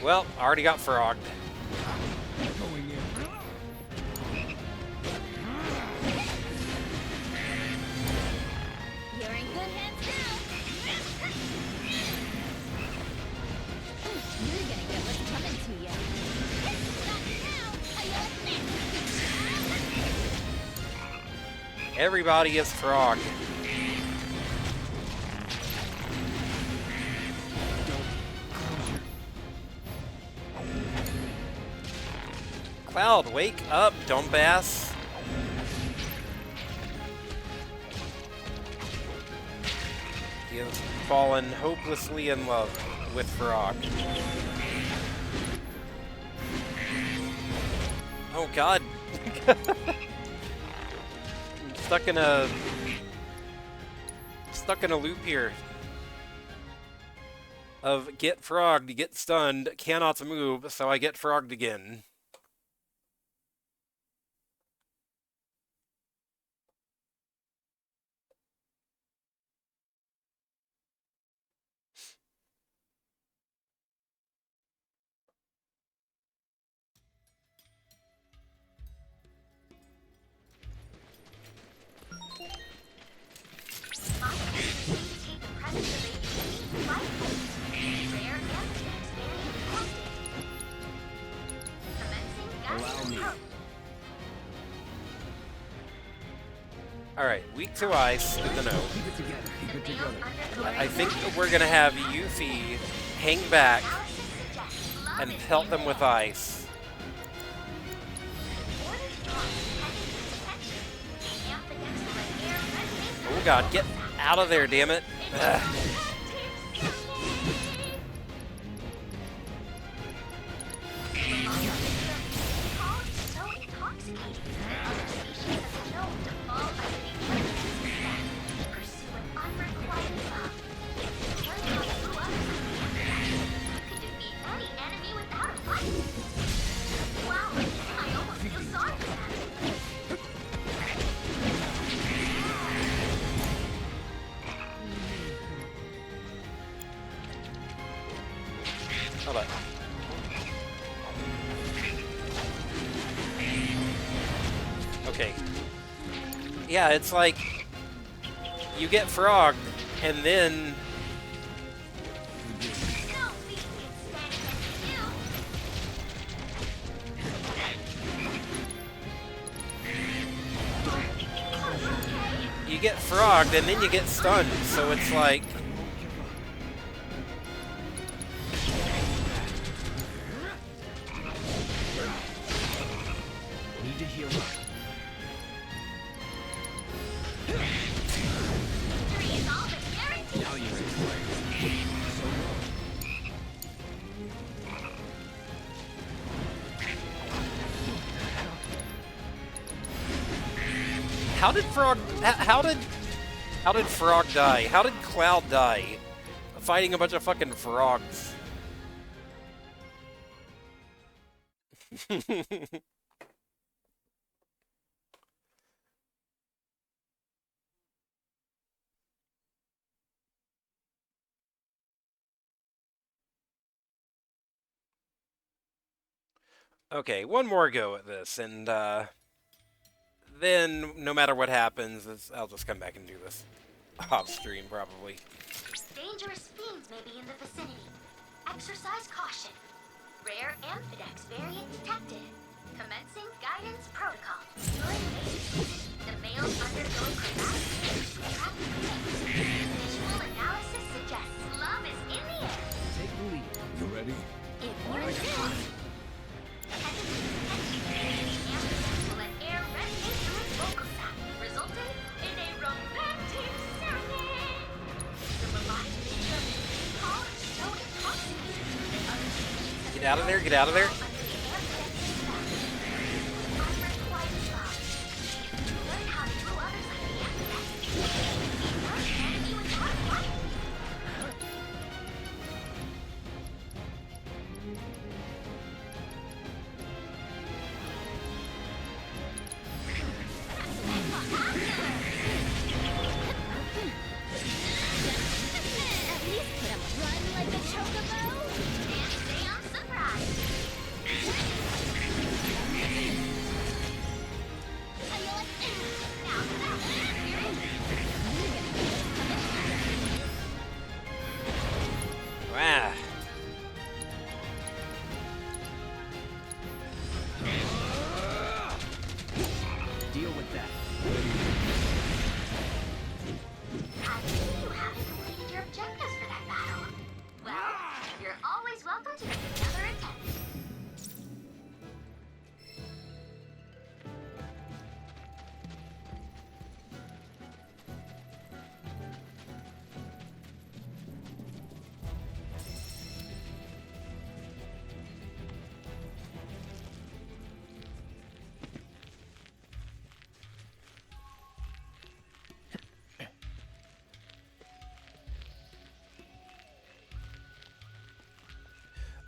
Well, already got frogged. Going in. You're in good hands now. You're gonna get what's coming to you. Not now. Everybody is frogged. Cloud, wake up, dumbass. He has fallen hopelessly in love with Frog. Oh god. I'm stuck in a loop here. Of get frogged, get stunned, cannot move, so I get frogged again. Allow me. Alright, weak to ice, good to know. Keep it together. Keep it together. I think that we're gonna have Yuffie hang back and pelt them with ice. Oh god, get out of there, damn it. Ugh. Hold on. Okay. Yeah, it's like you get frogged and then you get frogged and then you get stunned, so it's like Need to heal up. Now you explain. how did Frog how did Frog die? How did Cloud die? Fighting a bunch of fucking frogs. Okay, one more go at this, and then no matter what happens, I'll just come back and do this off stream probably. Dangerous fiends may be in the vicinity. Exercise caution. Rare amphidex variant detected. Commencing guidance protocol. During mating, the males undergoing chromatic change to attract females. Visual analysis suggests love is in the air. Take the lead. You ready? If you're good. Amphidex will let air resonate through its vocal sac, resulting in a romantic serenade. The melodic nature of this call is so intoxicating that other species Get out of there, get out of there. At least put 'em run like a chocobo. And stay on surprise. Welcome to another attempt.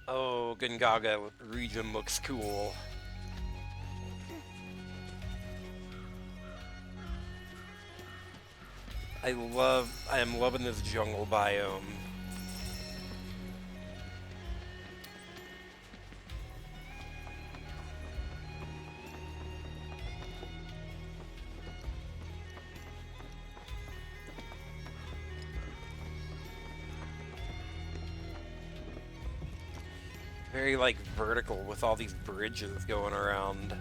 Oh, Gongaga region looks cool. I am loving this jungle biome. Very, like, vertical with all these bridges going around.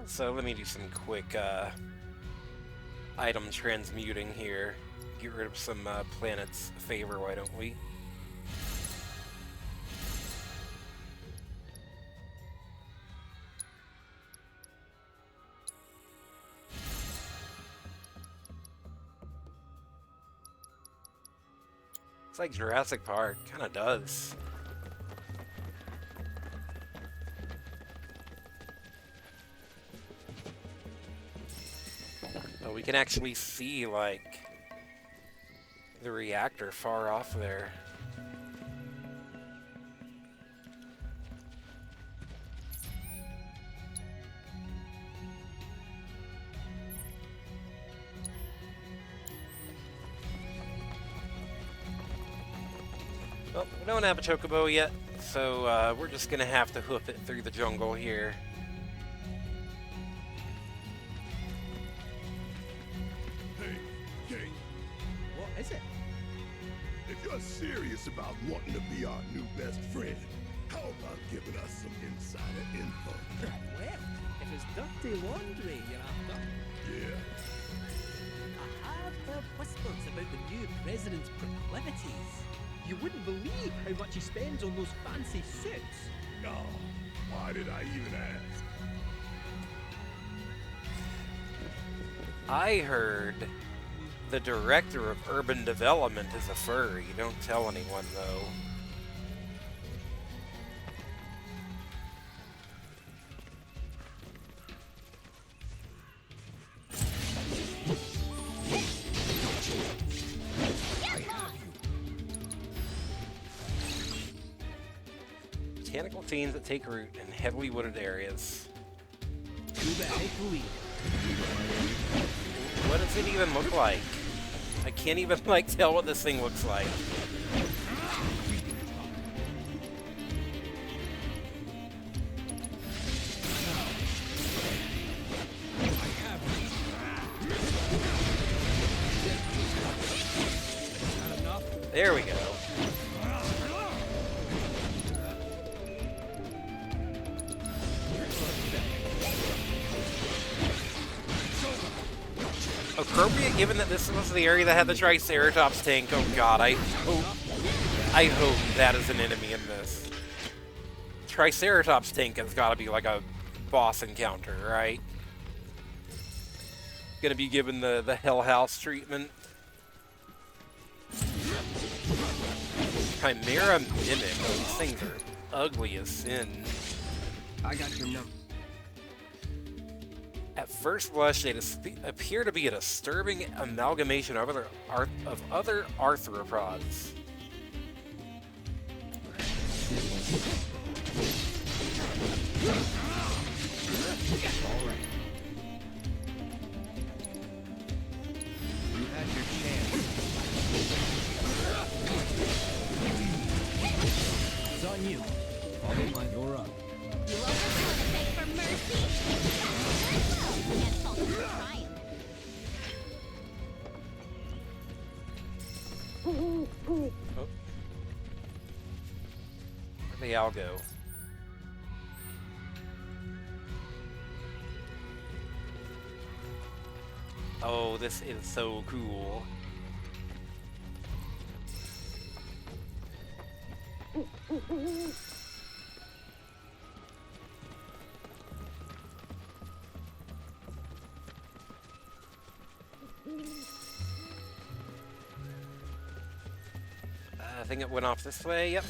So let me do some quick item transmuting here. Get rid of some planet's favor, why don't we? It's like Jurassic Park, kinda does. Oh, we can actually see, like, the reactor far off there. Well, we don't have a chocobo yet, so we're just gonna have to hoof it through the jungle here. Hey, Kate, What is it? if you're serious about wanting to be our new best friend, how about giving us some insider info? Well, if it's dirty laundry you're after, Yeah. I have heard whispers about the new president's proclivities. You wouldn't believe how much he spends on those fancy suits. No. Why did I even ask? I heard the director of urban development is a furry. Don't tell anyone, though. Botanical themes that take root in heavily wooded areas. Too bad. Take the lead. What does it even look like? I can't even, like, tell what this thing looks like. There we go. Appropriate, given that this was the area that had the Triceratops tank. Oh god, I hope that is an enemy in this. Triceratops tank has got to be like a boss encounter, right? Gonna be given the Hell House treatment. Chimera Mimic. Oh, these things are ugly as sin. I got your number. At first blush, they appear to be a disturbing amalgamation of other arthropods. You had your chance. It's on you. Follow my door up. You almost want to beg for mercy? And fall for triumph. Oh. Where'd they all go? Oh, this is so cool. I think it went off this way, yep.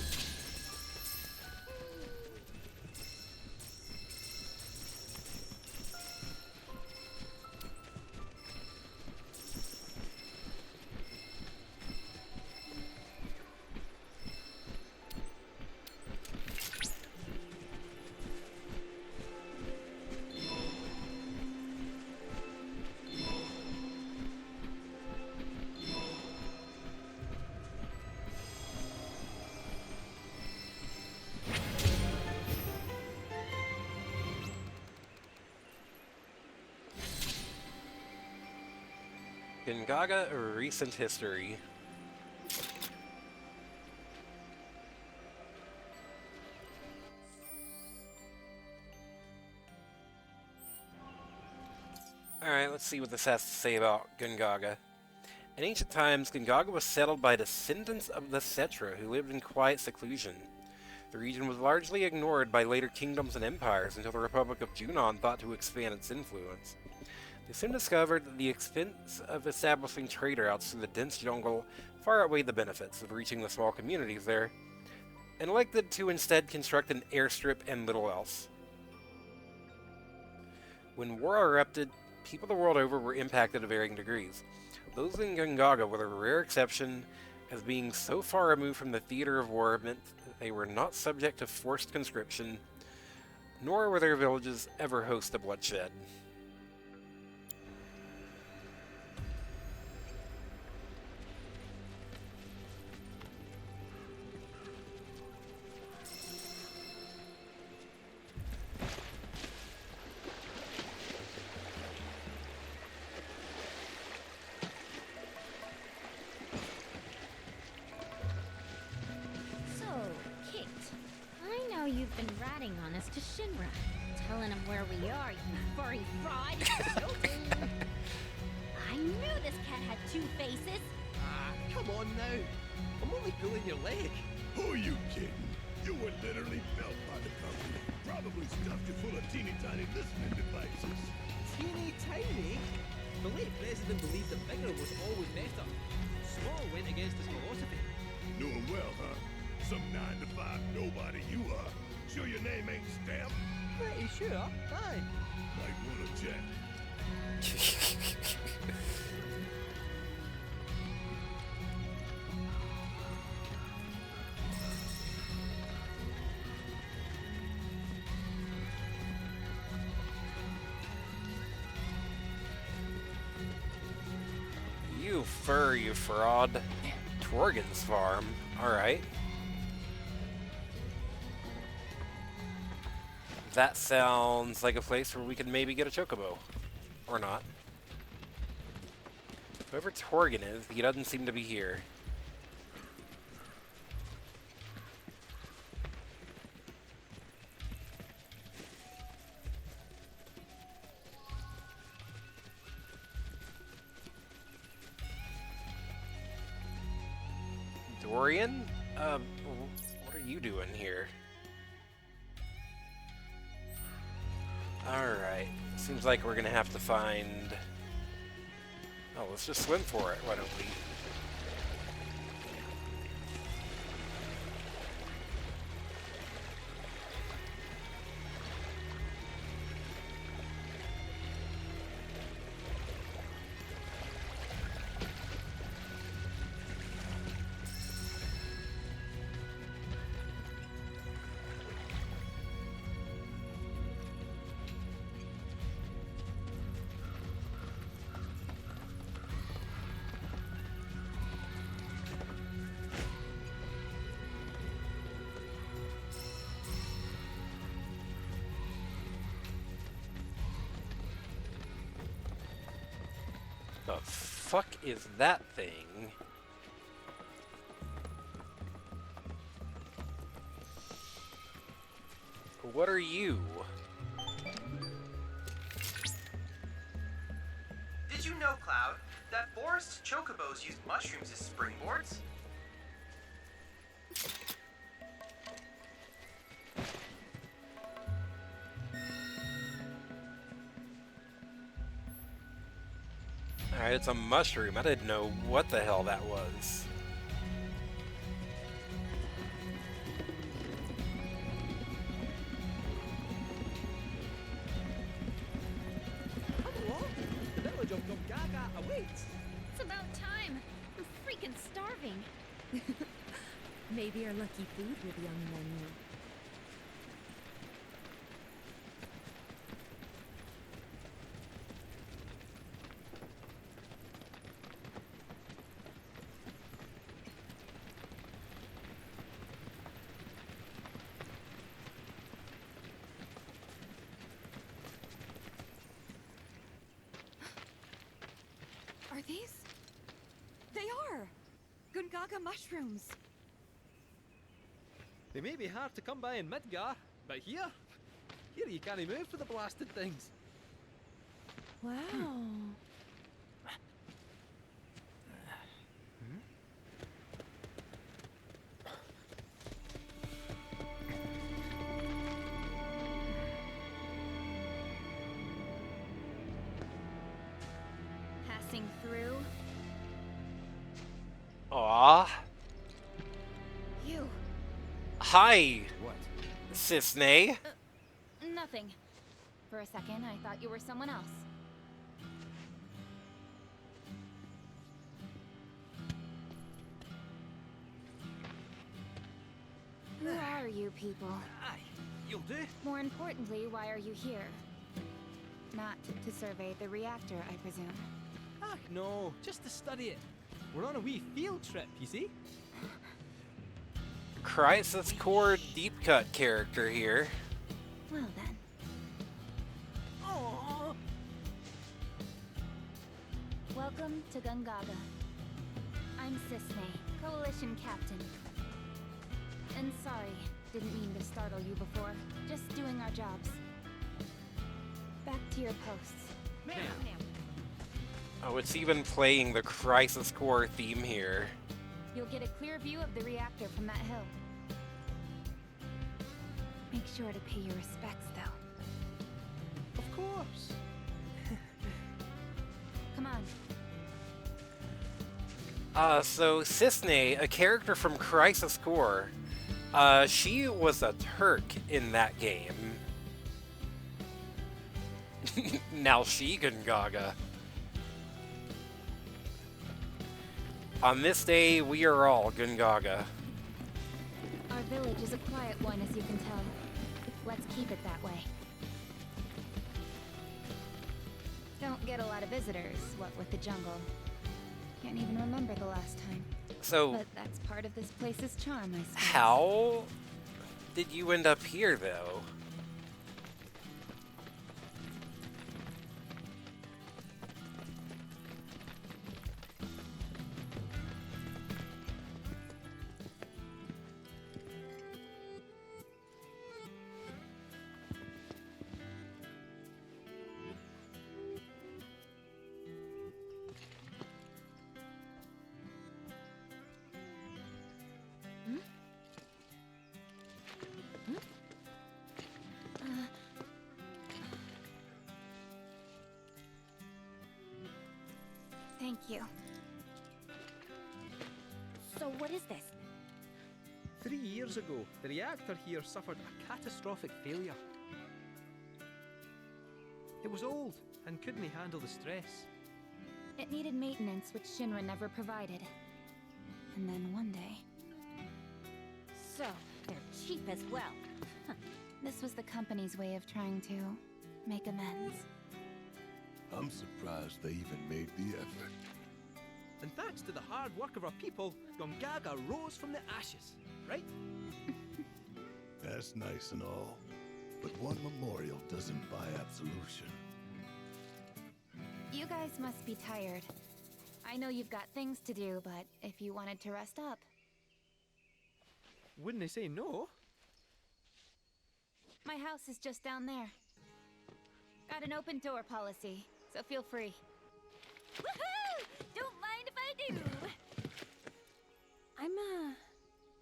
Gongaga, recent history. Alright, let's see what this has to say about Gongaga. In ancient times, Gongaga was settled by descendants of the Cetra who lived in quiet seclusion. The region was largely ignored by later kingdoms and empires until the Republic of Junon thought to expand its influence. They soon discovered that the expense of establishing trade routes through the dense jungle far outweighed the benefits of reaching the small communities there, and elected to instead construct an airstrip and little else. When war erupted, people the world over were impacted to varying degrees. Those in Gongaga were the rare exception, as being so far removed from the theater of war meant that they were not subject to forced conscription, nor were their villages ever host to bloodshed. So, Kit, I know you've been ratting on us to Shinra, telling him where we are, you furry fraud. I knew this cat had two faces. Ah, come on now. I'm only pulling your leg. Who are you kidding? You were literally built by the company. Probably stuffed you full of teeny tiny listening devices. Teeny tiny? The late president believed that bigger was always better. Small went against his philosophy. Knew him well, huh? Some 9-to-5 nobody you are. Sure your name ain't stamped? Pretty sure, aye. Might wanna check. You furry fraud. Torgan's farm. Alright. That sounds like a place where we could maybe get a chocobo. Or not. Whoever Torgan is, he doesn't seem to be here. Dorian? What are you doing here? Alright. Seems like we're gonna have to find... Oh, let's just swim for it, why don't we? The fuck is that thing? What are you? Did you know, Cloud? Cloud, that forest chocobos used mushrooms as springboards? Alright, it's a mushroom. I didn't know what the hell that was. Come along. The village of Gongaga awaits. It's about time. I'm freaking starving. Maybe our lucky food will be on the menu. Are these? They are! Gongaga mushrooms! They may be hard to come by in Midgar, but here you can't move for the blasted things. Wow. Passing through. Aww. You. Hi, What? Cisne. Nothing. For a second, I thought you were someone else. Who are you people? Aye, you'll do. More importantly, why are you here? Not to survey the reactor, I presume. Ah, no, just to study it. We're on a wee field trip, you see? Crisis Core deep cut character here. Well then. Oh, Welcome to Gongaga. I'm Cisne, Coalition Captain. And sorry, didn't mean to startle you before. Just doing our jobs. Back to your posts. ma'am. Oh, it's even playing the Crisis Core theme here. You'll get a clear view of the reactor from that hill. Make sure to pay your respects, though. Of course. Come on. So Cisne, a character from Crisis Core, she was a Turk in that game. Now she Gongaga. On this day, we are all Gongaga. Our village is a quiet one, as you can tell. Let's keep it that way. Don't get a lot of visitors, what with the jungle. Can't even remember the last time. So, But that's part of this place's charm, I suppose. how did you end up here, though? Thank you. So what is this? 3 years ago, the reactor here suffered a catastrophic failure. It was old and couldn't handle the stress. It needed maintenance, which Shinra never provided. And then one day... So, they're cheap as well. This was the company's way of trying to make amends. I'm surprised they even made the effort. And thanks to the hard work of our people, Gongaga rose from the ashes, right? That's nice and all, but one memorial doesn't buy absolution. You guys must be tired. I know you've got things to do, but if you wanted to rest up... Wouldn't they say no? My house is just down there. Got an open door policy, so feel free. Woohoo! Don't mind if I do. I'm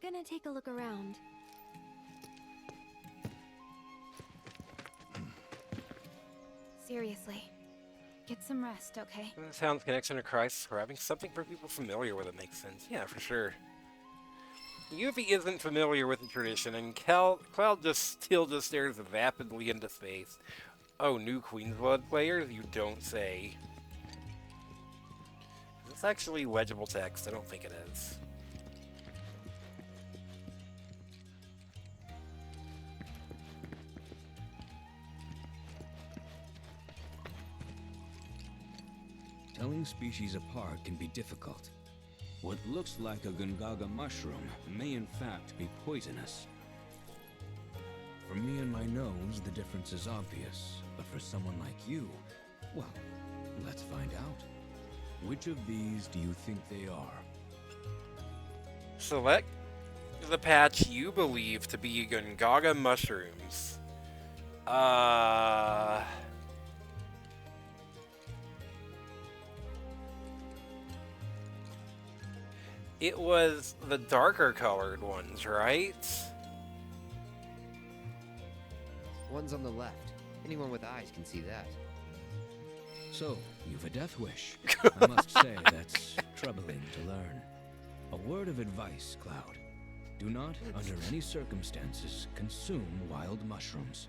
gonna take a look around. Seriously, get some rest, okay? Sounds connection to Christ. We're having something for people familiar with it makes sense. Yeah, for sure. Yuffie isn't familiar with the tradition, and Cloud still just stares vapidly into space. Oh, new Queen's Blood players? You don't say. Is this actually legible text? I don't think it is. Telling species apart can be difficult. What looks like a Gongaga mushroom may in fact be poisonous. For me and my nose, the difference is obvious. But for someone like you, well, let's find out. Which of these do you think they are? Select the patch you believe to be Gongaga mushrooms. It was the darker colored ones, right? One's on the left. Anyone with eyes can see that. So, you've a death wish. I must say, that's troubling to learn. A word of advice, Cloud. Do not, under any circumstances, consume wild mushrooms.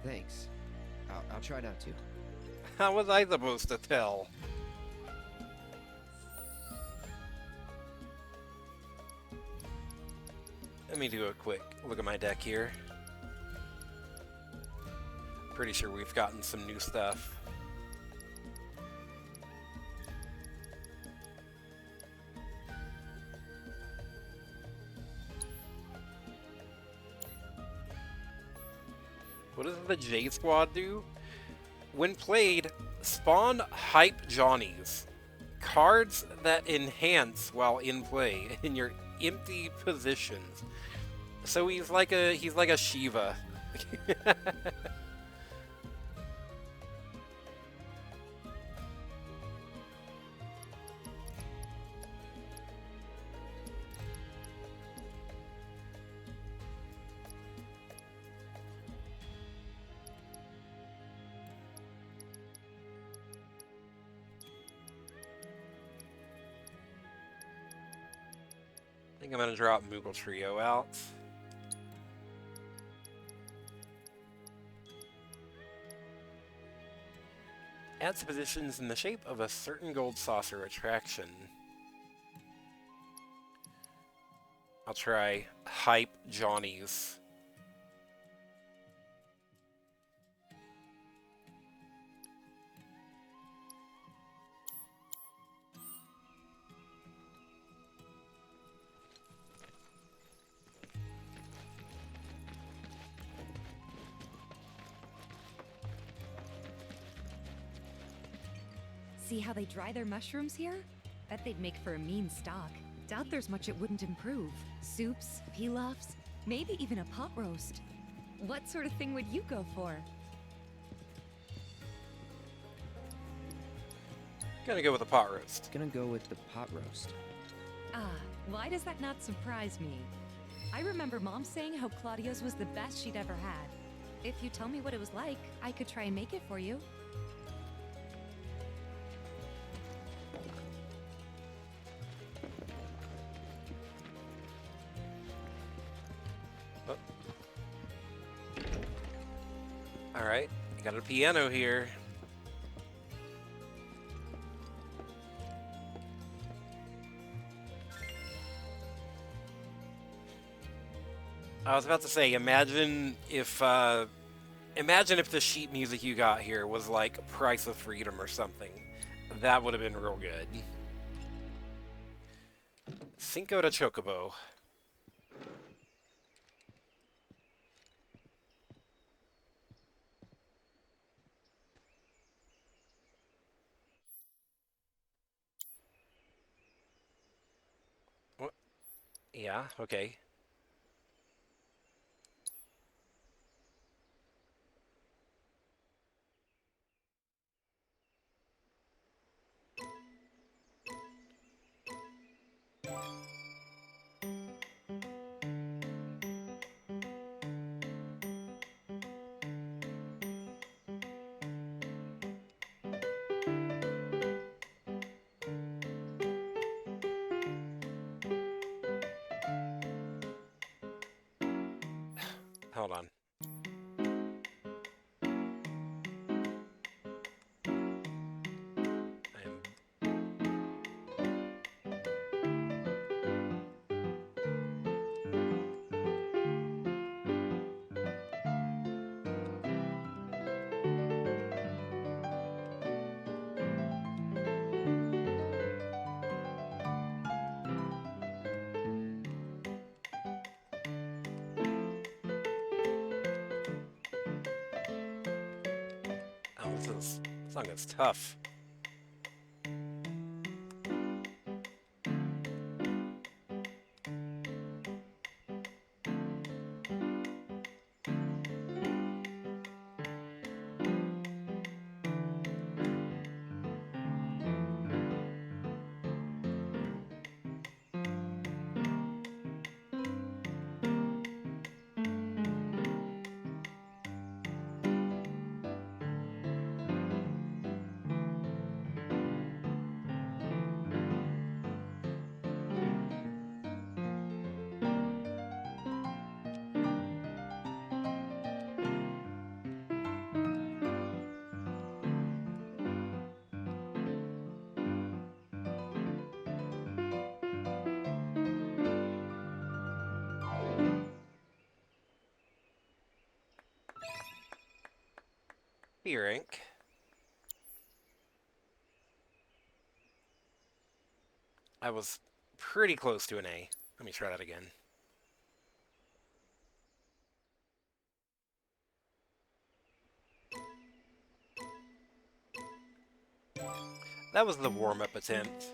Thanks. I'll try not to. How was I supposed to tell? Let me do a quick look at my deck here. Pretty sure we've gotten some new stuff. What does the J Squad do? When played, spawn Hype Johnnies. Cards that enhance while in play in your empty positions. So he's like a Shiva. I think I'm gonna drop Moogle Trio out. Adds positions in the shape of a certain gold saucer attraction. I'll try Hype Johnnies. See how they dry their mushrooms here? Bet they'd make for a mean stock. Doubt there's much it wouldn't improve. Soups, pilafs, maybe even a pot roast. What sort of thing would you go for? Gonna go with a pot roast. Gonna go with the pot roast. Ah, why does that not surprise me? I remember Mom saying how Claudio's was the best she'd ever had. If you tell me what it was like, I could try and make it for you. Alright, got a piano here. I was about to say, imagine if the sheet music you got here was like Price of Freedom or something. That would have been real good. Cinco de Chocobo. What? Yeah, okay. Hold on. Oh, this song is tough. B rank. I was pretty close to an A. Let me try that again. That was the warm-up attempt.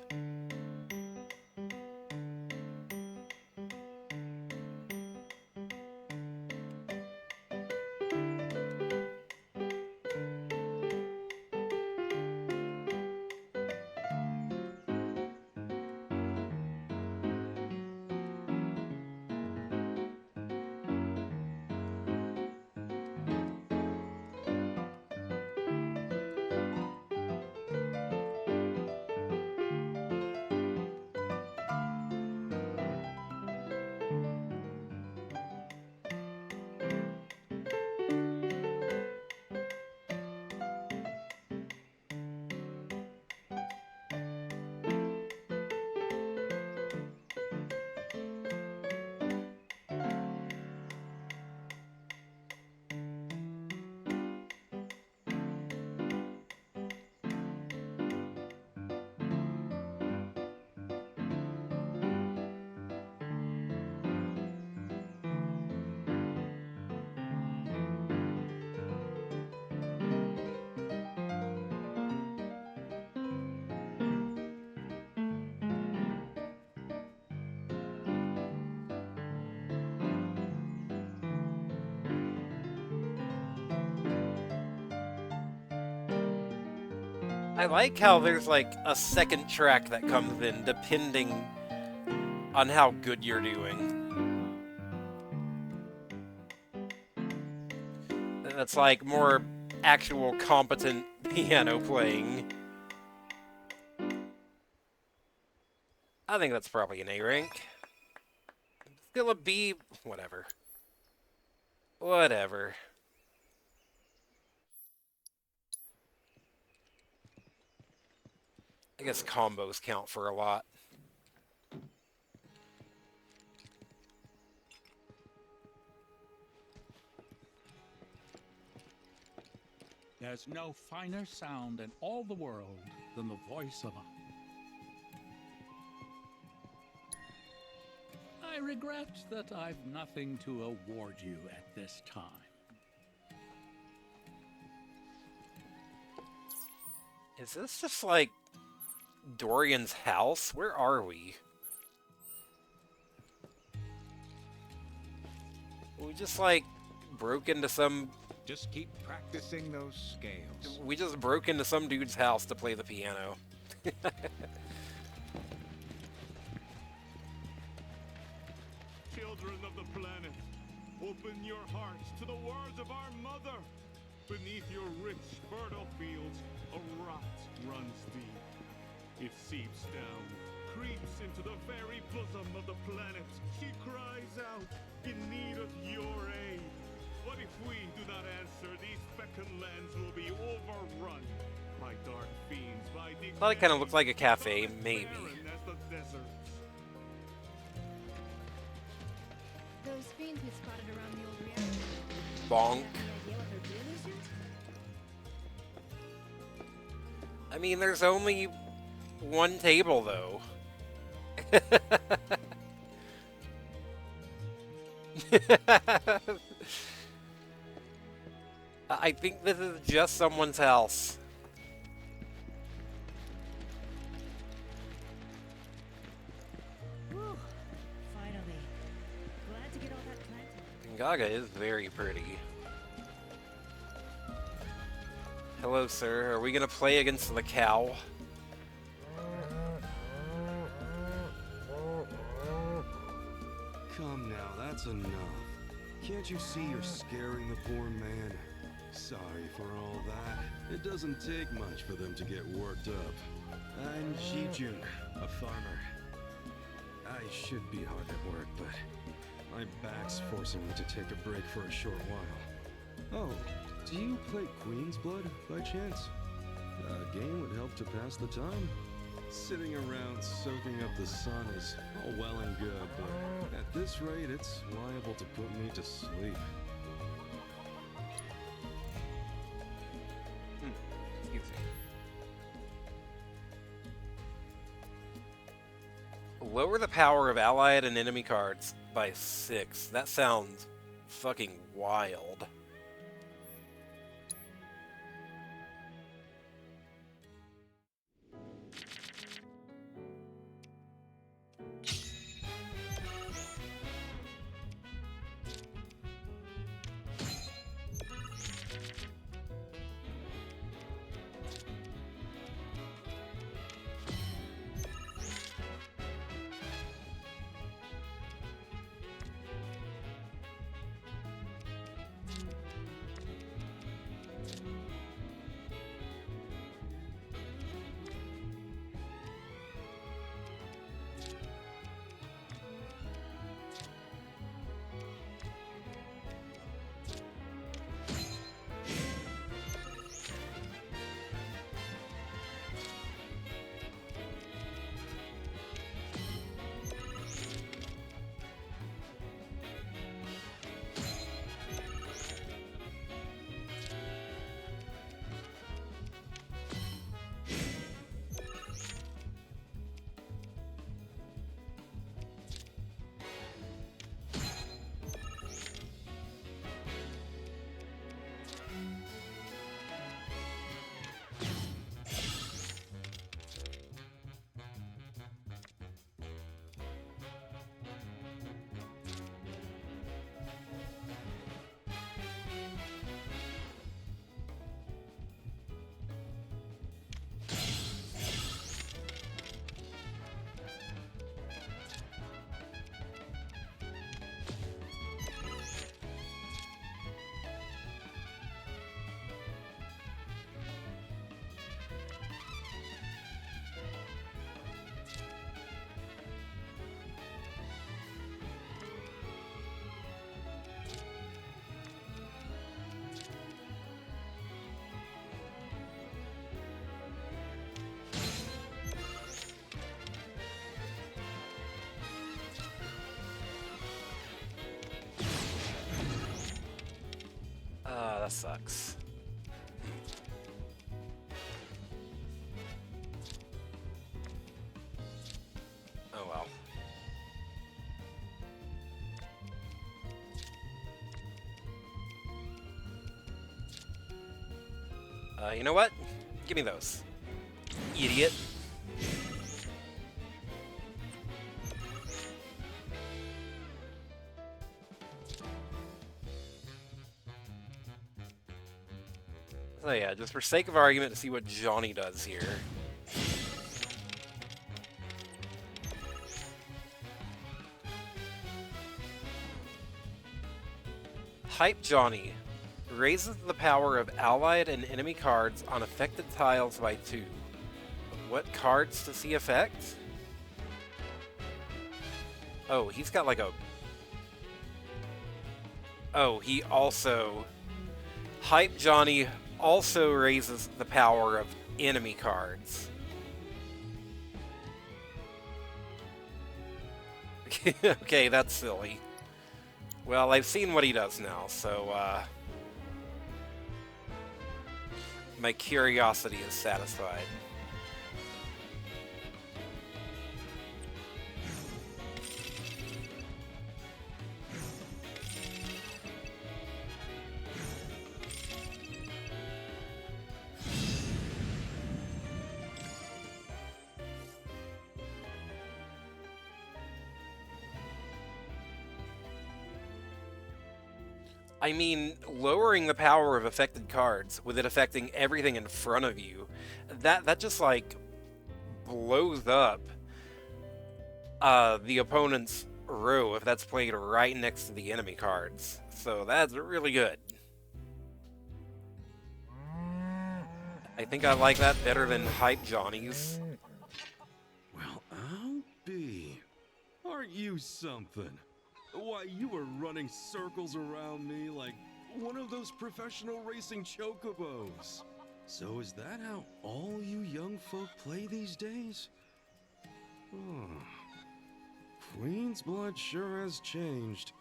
I like how there's like a second track that comes in depending on how good you're doing. That's like more actual competent piano playing. I think that's probably an A rank. Still a B, whatever. Whatever. I guess combos count for a lot. There's no finer sound in all the world than the voice of a... I regret that I've nothing to award you at this time. Is this just like Dorian's house? Where are we? We just like broke into some... Just keep practicing those scales. We just broke into some dude's house to play the piano. the planet. Open your hearts to the words of our mother. Beneath your rich, fertile fields, a rot runs deep. It seeps down, creeps into the very bosom of the planet. She cries out in need of your aid. What if we do not answer? These fecund lands will be overrun by dark fiends, by Thought it kind of looked like a cafe, maybe. as the deserts. Those fiends we spotted around the old reactor. Bonk. Any idea what their deal is yet? I mean, there's only one table, though. I think this is just someone's house. Whew. Finally. Glad to get all that planted. Gongaga is very pretty. Hello, sir. Are we gonna play against the cow? Come now, that's enough. Can't you see you're scaring the poor man? Sorry for all that. It doesn't take much for them to get worked up. I'm Jijun, a farmer. I should be hard at work, but my back's forcing me to take a break for a short while. Oh, do you play Queen's Blood by chance? A game would help to pass the time. Sitting around soaking up the sun is all well and good, but at this rate, it's liable to put me to sleep. Excuse me. Lower the power of allied and enemy cards by 6. That sounds fucking wild. That sucks. Oh well. You know what? Give me those. Idiot. So yeah, just for sake of argument, to see what Johnny does here. Hype Johnny raises the power of allied and enemy cards on affected tiles by 2. What cards does he affect? Oh, he's got like a... Oh, he also... Hype Johnny also raises the power of enemy cards. Okay, that's silly. Well, I've seen what he does now, so, my curiosity is satisfied. I mean, lowering the power of affected cards with it affecting everything in front of you, that just like blows up the opponent's row if that's played right next to the enemy cards. So that's really good. I think I like that better than Hype Johnny's. Well, I'll be. Aren't you something? Why, you were running circles around me like one of those professional racing chocobos. So is that how all you young folk play these days? Oh. Queen's blood sure has changed.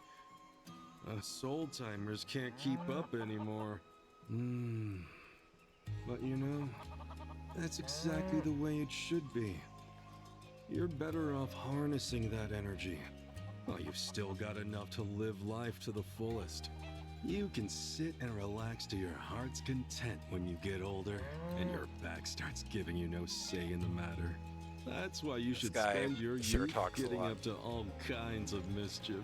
Us old-timers can't keep up anymore. But you know, that's exactly the way it should be. You're better off harnessing that energy. Well, you've still got enough to live life to the fullest. You can sit and relax to your heart's content when you get older, and your back starts giving you no say in the matter. That's why you should spend your youth getting up to all kinds of mischief.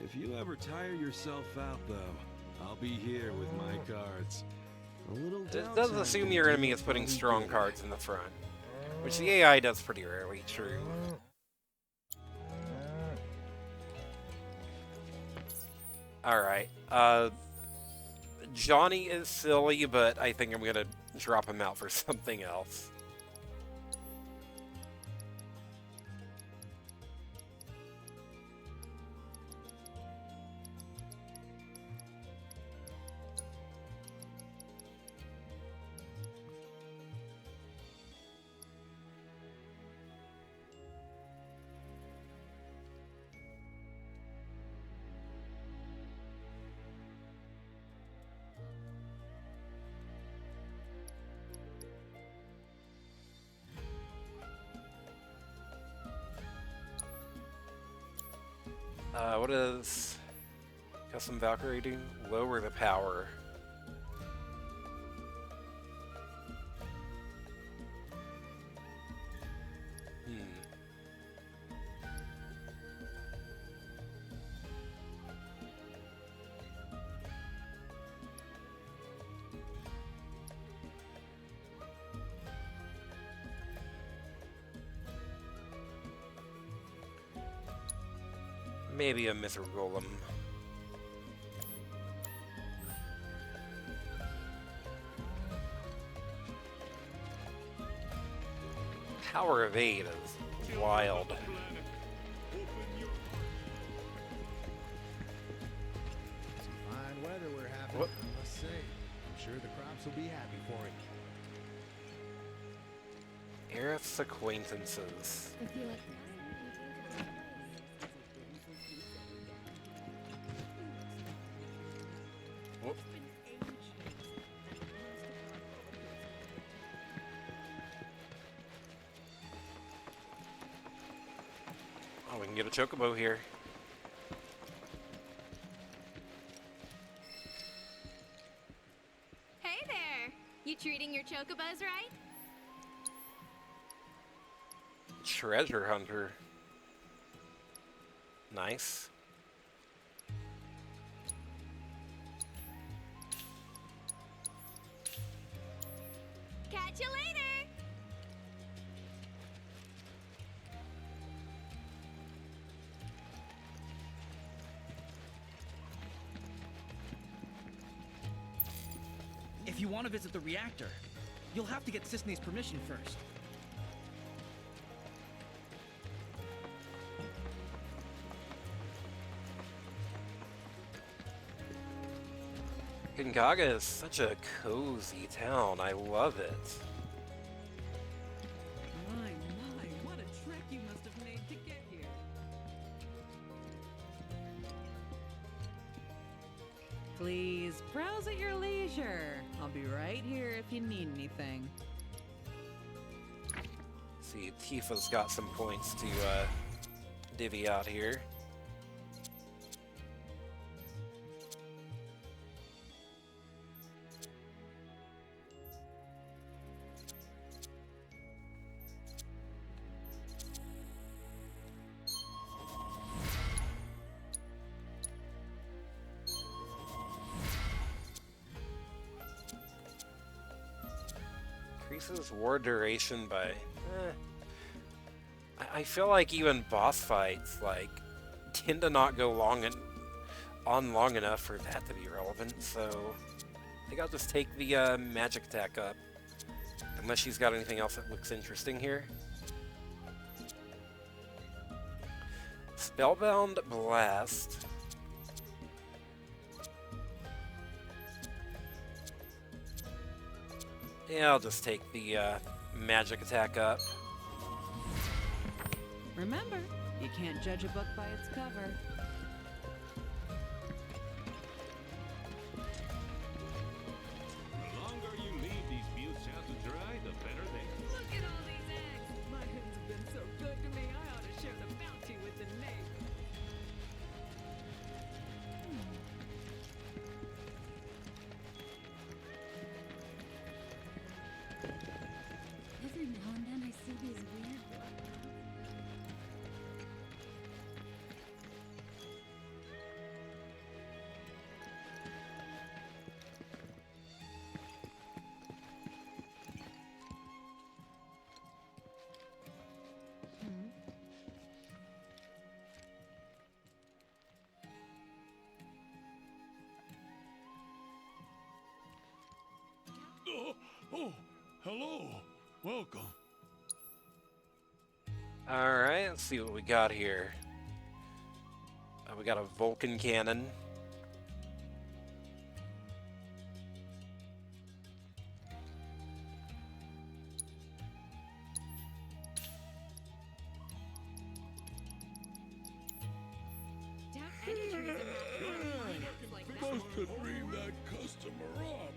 If you ever tire yourself out, though, I'll be here with my cards. A little It does assume your enemy is putting strong cards in the front, which the AI does pretty rarely, true. Alright, Johnny is silly, but I think I'm gonna drop him out for something else. What does Custom Valkyrie do? Lower the power. Maybe a Mithril Golem. Power of 8 is wild. Fine weather we're having, What? I must say. I'm sure the crops will be happy for it. Aerith's acquaintances. Whoop. Oh, we can get a chocobo here. Hey there! You treating your chocobos right? Treasure hunter. Nice. Catch you later! you want to visit the reactor, you'll have to get Cisne's permission first. Gongaga is such a cozy town. I love it. My, what a trek you must have made to get here. Please, browse at your leisure. I'll be right here if you need anything. See, Tifa's got some points to divvy out here. Increases war duration by... I feel like even boss fights, like, tend to not go long enough for that to be relevant, so... I think I'll just take the magic attack up. Unless she's got anything else that looks interesting here. Spellbound Blast. Yeah, I'll just take the magic attack up. Remember, you can't judge a book by its cover. The longer you leave these buttes out to dry, the better they are. Look at all these eggs! My hens have been so good to me, I ought to share the bounty with the neighbors. Every now and then I see these weird Oh, hello. Welcome. Alright, let's see what we got here. We got a Vulcan cannon. Must have dreamed that customer up.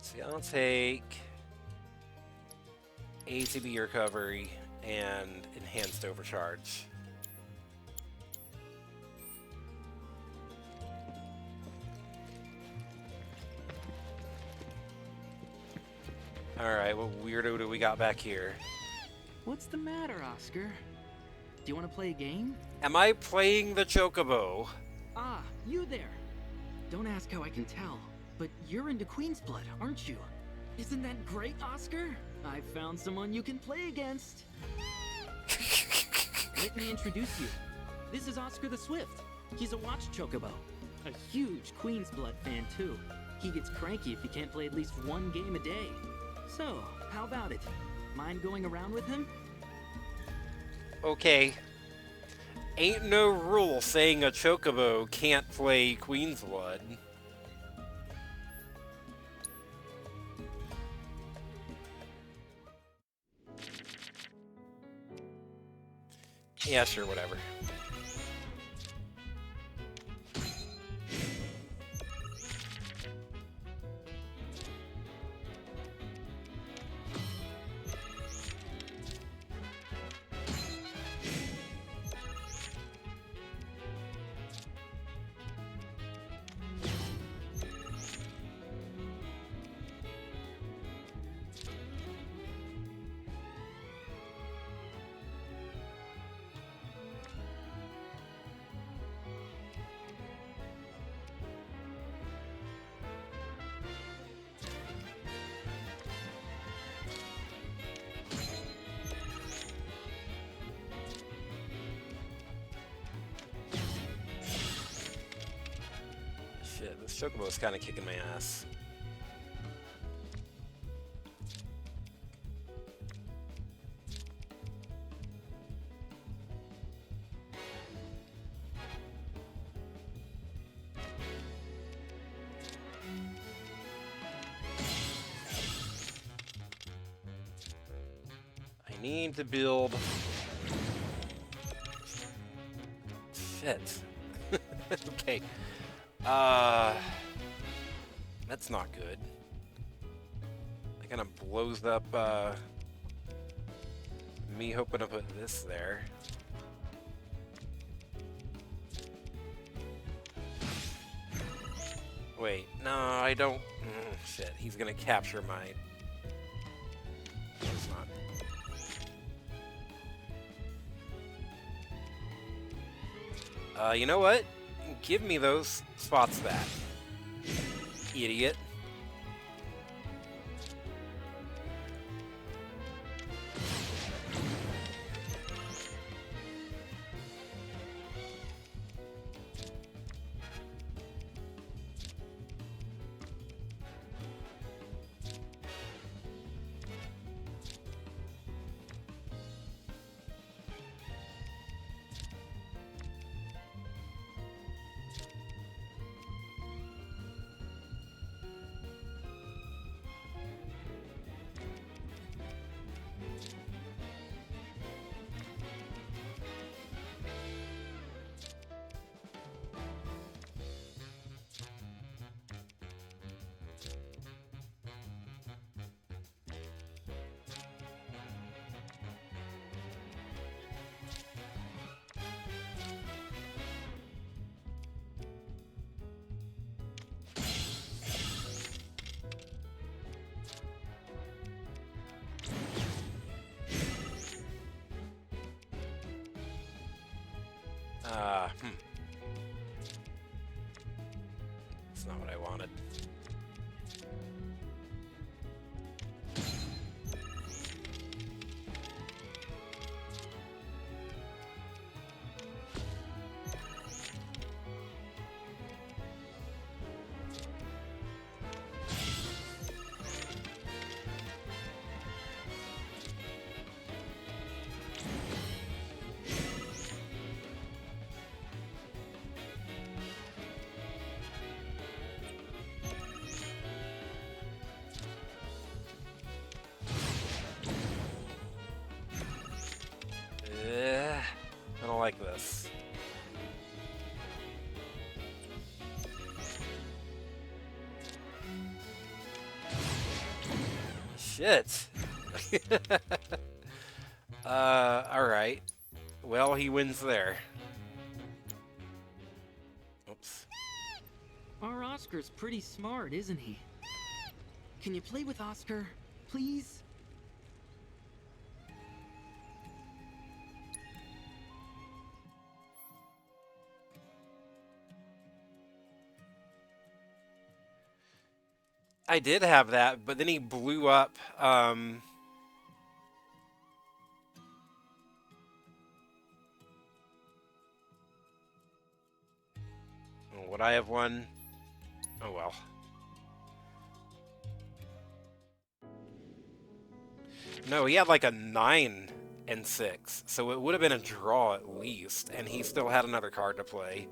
See, I'll take ATB recovery and enhanced overcharge. Alright, what weirdo do we got back here? What's the matter, Oscar? Do you want to play a game? Am I playing the Chocobo? Ah, you there. Don't ask how I can tell, but you're into Queen's Blood, aren't you? Isn't that great, Oscar? I found someone you can play against. Let me introduce you. This is Oscar the Swift. He's a watch Chocobo. A huge Queen's Blood fan, too. He gets cranky if he can't play at least one game a day. So, how about it? Mind going around with him? Okay. Ain't no rule saying a Chocobo can't play Queen's Blood. Yeah, sure, whatever. Shit, this Chocobo's kind of kicking my ass. I need to build... Shit. Okay. That's not good. That kind of blows up, me hoping to put this there. Wait, no, I don't... shit, he's gonna capture my... It's not. You know what? Give me those spots back. Idiot. That's not what I wanted. I don't like this. Shit. Alright. Well, he wins there. Oops. Our Oscar's pretty smart, isn't he? Can you play with Oscar, please? I did have that, but then he blew up, would I have won? Oh well. No, he had like a 9 and 6, so it would have been a draw at least, and he still had another card to play.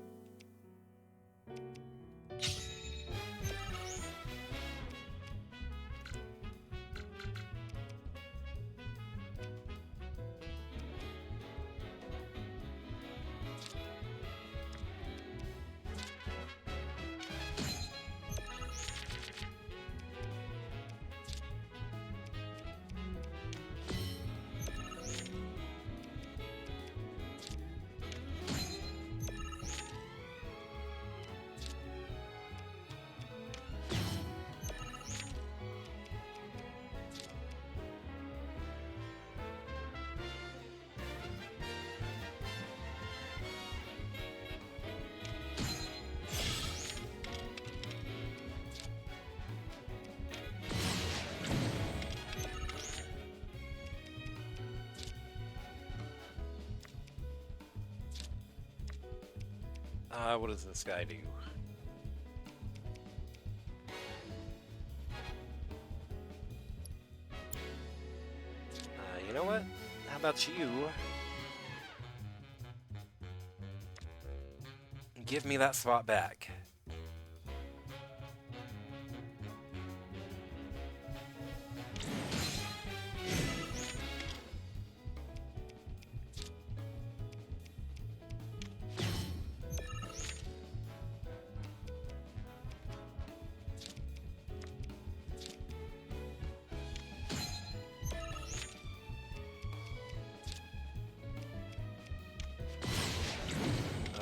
What does this guy do? that's you. Give me that spot back.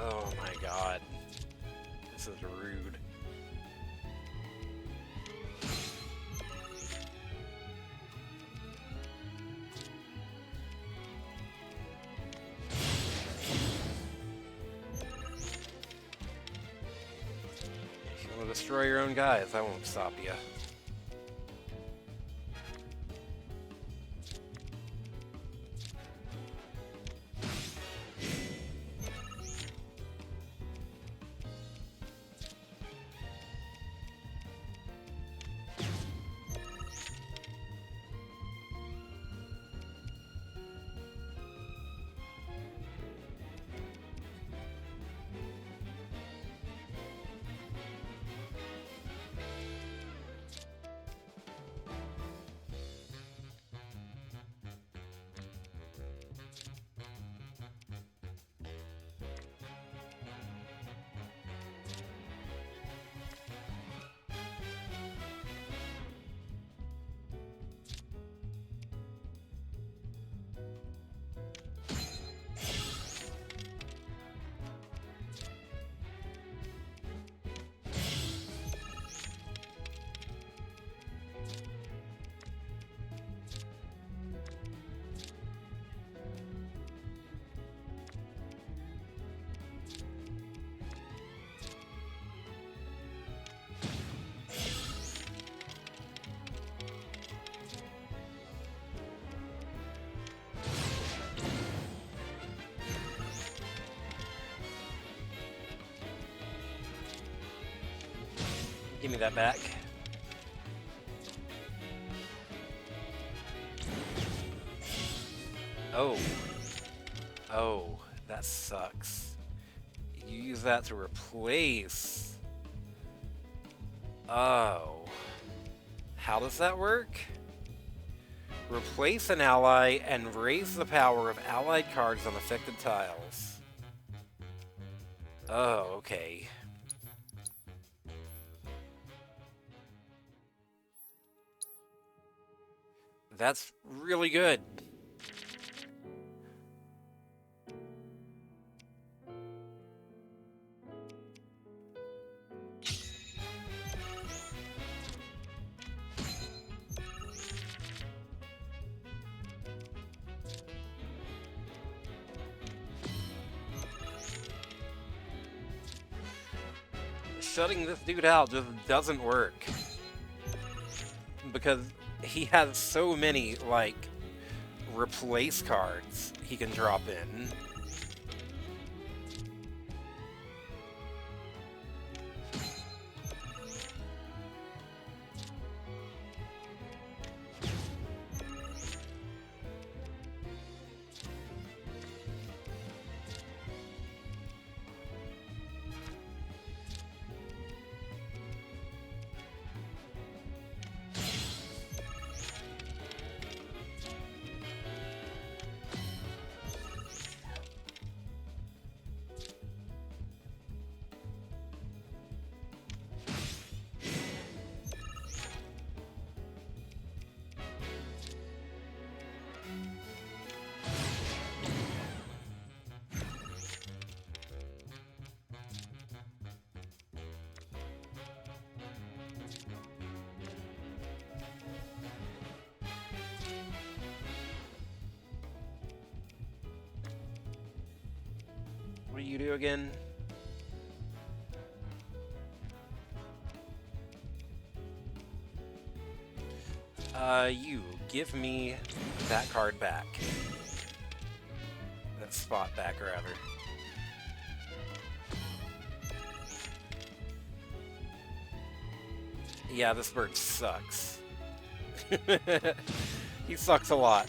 Oh my god. This is rude. If you want to destroy your own guys, I won't stop you. Give me that back. Oh. Oh, that sucks. You use that to replace. Oh. How does that work? Replace an ally and raise the power of allied cards on affected tiles. Oh, okay. That's really good. Shutting this dude out just doesn't work. Because he has so many, like, replace cards he can drop in. What do you do again? You give me that card back. That spot back, rather. Yeah, this bird sucks. He sucks a lot.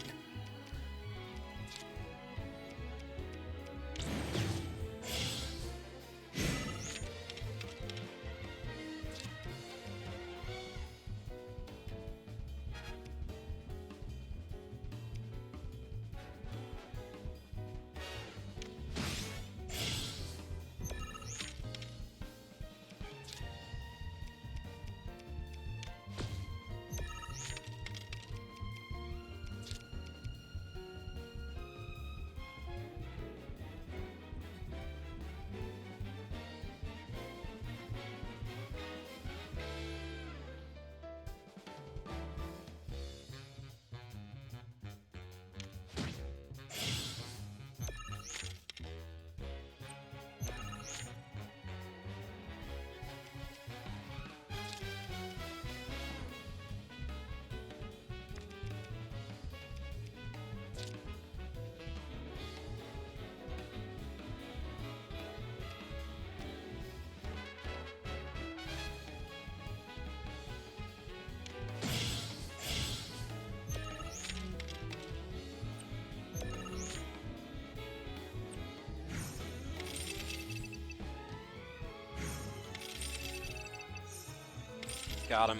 Got him.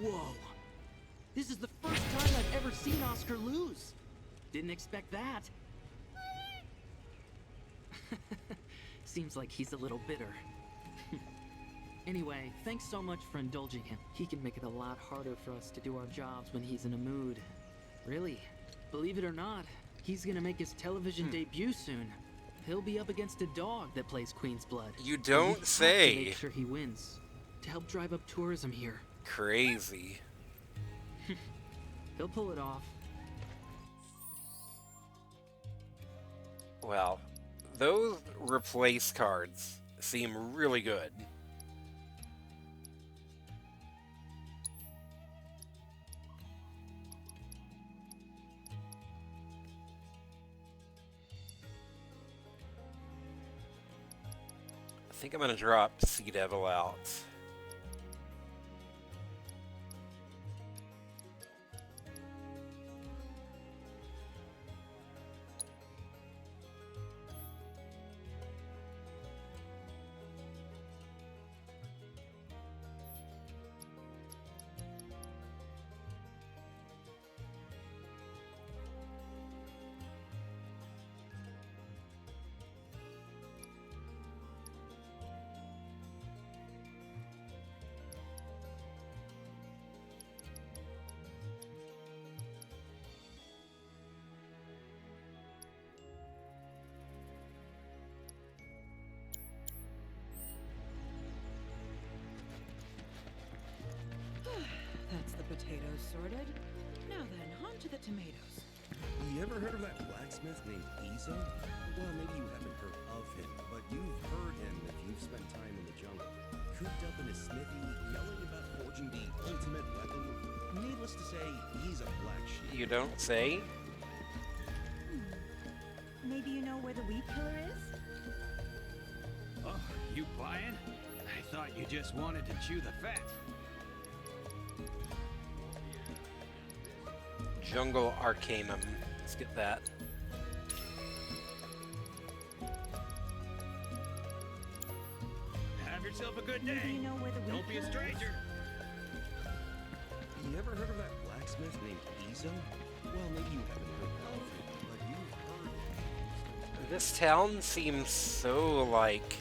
Whoa. This is the first time I've ever seen Oscar lose. Didn't expect that. Seems like he's a little bitter. Anyway, thanks so much for indulging him. He can make it a lot harder for us to do our jobs when he's in a mood. Really, believe it or not, he's gonna make his television debut soon. He'll be up against a dog that plays Queen's Blood. You And we don't have say. to make sure he wins to help drive up tourism here. Crazy. He'll pull it off. Well, those replace cards seem really good. I think I'm gonna drop Sea Devil out. That's the potatoes sorted. Now then, on to the tomatoes. You ever heard of that blacksmith named Izo? Well, maybe you haven't heard of him, but you've heard him if you've spent time in the jungle. Cooped up in his smithy, yelling about forging the ultimate weapon. Needless to say, he's a black sheep. You don't say? Maybe you know where the weed killer is? Oh, you buying? I thought you just wanted to chew the fat. Jungle Arcanum. Let's get that. Have yourself a good day. Maybe you know where the weed Don't be a killer stranger. You ever heard of that blacksmith named Izo? Well, maybe you haven't heard of him, but you've heard him. This town seems so, like,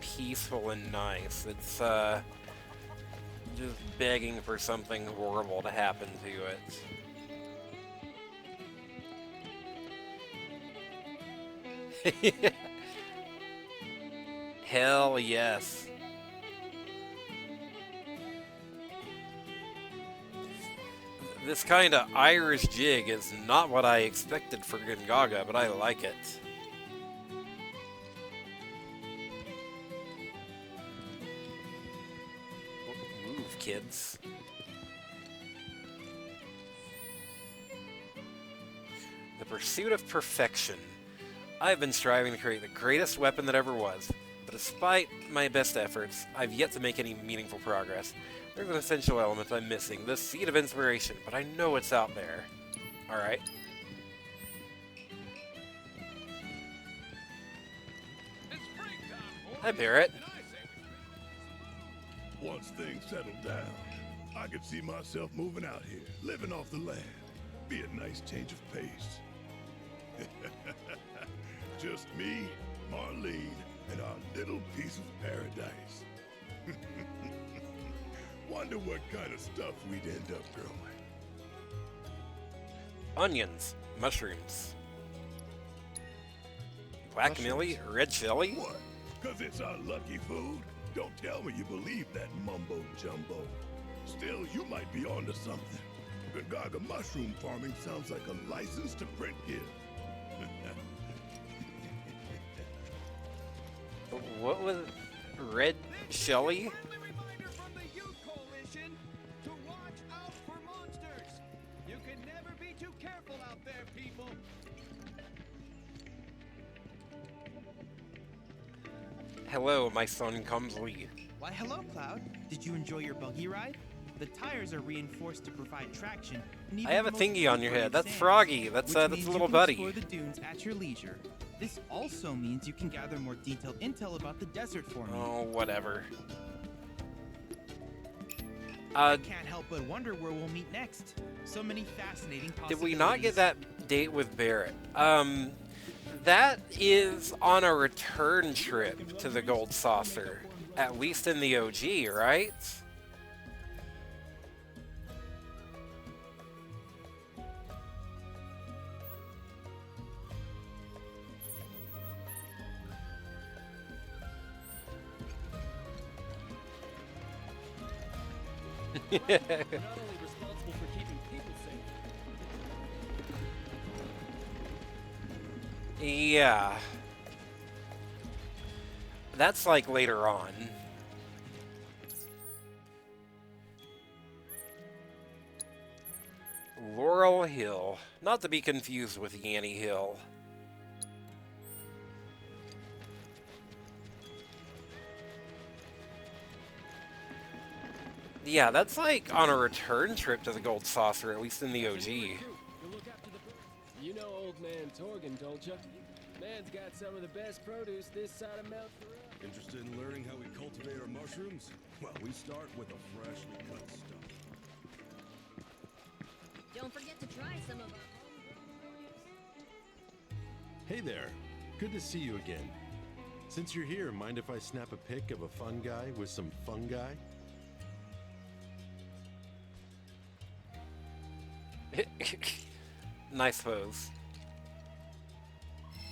peaceful and nice. It's, just begging for something horrible to happen to it. Hell yes. This kind of Irish jig is not what I expected for Gongaga, but I like it. Move, kids. The pursuit of perfection. I've been striving to create the greatest weapon that ever was, but despite my best efforts, I've yet to make any meaningful progress. There's an essential element I'm missing, the seed of inspiration, but I know it's out there. Alright. Hi, Barrett. Once things settle down, I could see myself moving out here, living off the land. Be a nice change of pace. Just me, Marlene, and our little piece of paradise. Wonder what kind of stuff we'd end up growing. Onions, mushrooms. Black millie, red chili? What? 'Cause it's our lucky food? Don't tell me you believe that mumbo jumbo. Still, you might be onto something. Gongaga mushroom farming sounds like a license to print here. What was red chili? To watch out for monsters. You can never be too careful out there, people. Hello, my son Cumsley. Why, hello, Cloud. Did you enjoy your buggy ride? The tires are reinforced to provide traction. And I have a thingy on your head. That's Froggy. That's a little buddy. Explore the dunes at your leisure. This also means you can gather more detailed intel about the desert for me. Oh, whatever. I can't help but wonder where we'll meet next. So many fascinating possibilities. Did we not get that date with Barrett? That is on a return trip to the Gold Saucer. At least in the OG, right? Yeah. That's like later on. Laurel Hill. Not to be confused with Yanny Hill. Yeah, that's like on a return trip to the Gold Saucer, at least in the OG. You know old man Torgan, don't you? Man's got some of the best produce this side of Mount Thorell. Interested in learning how we cultivate our mushrooms? Well, we start with the freshly cut stuff. Don't forget to try some of our Hey there. Good to see you again. Since you're here, mind if I snap a pic of a fun guy with some fungi? Nice pose.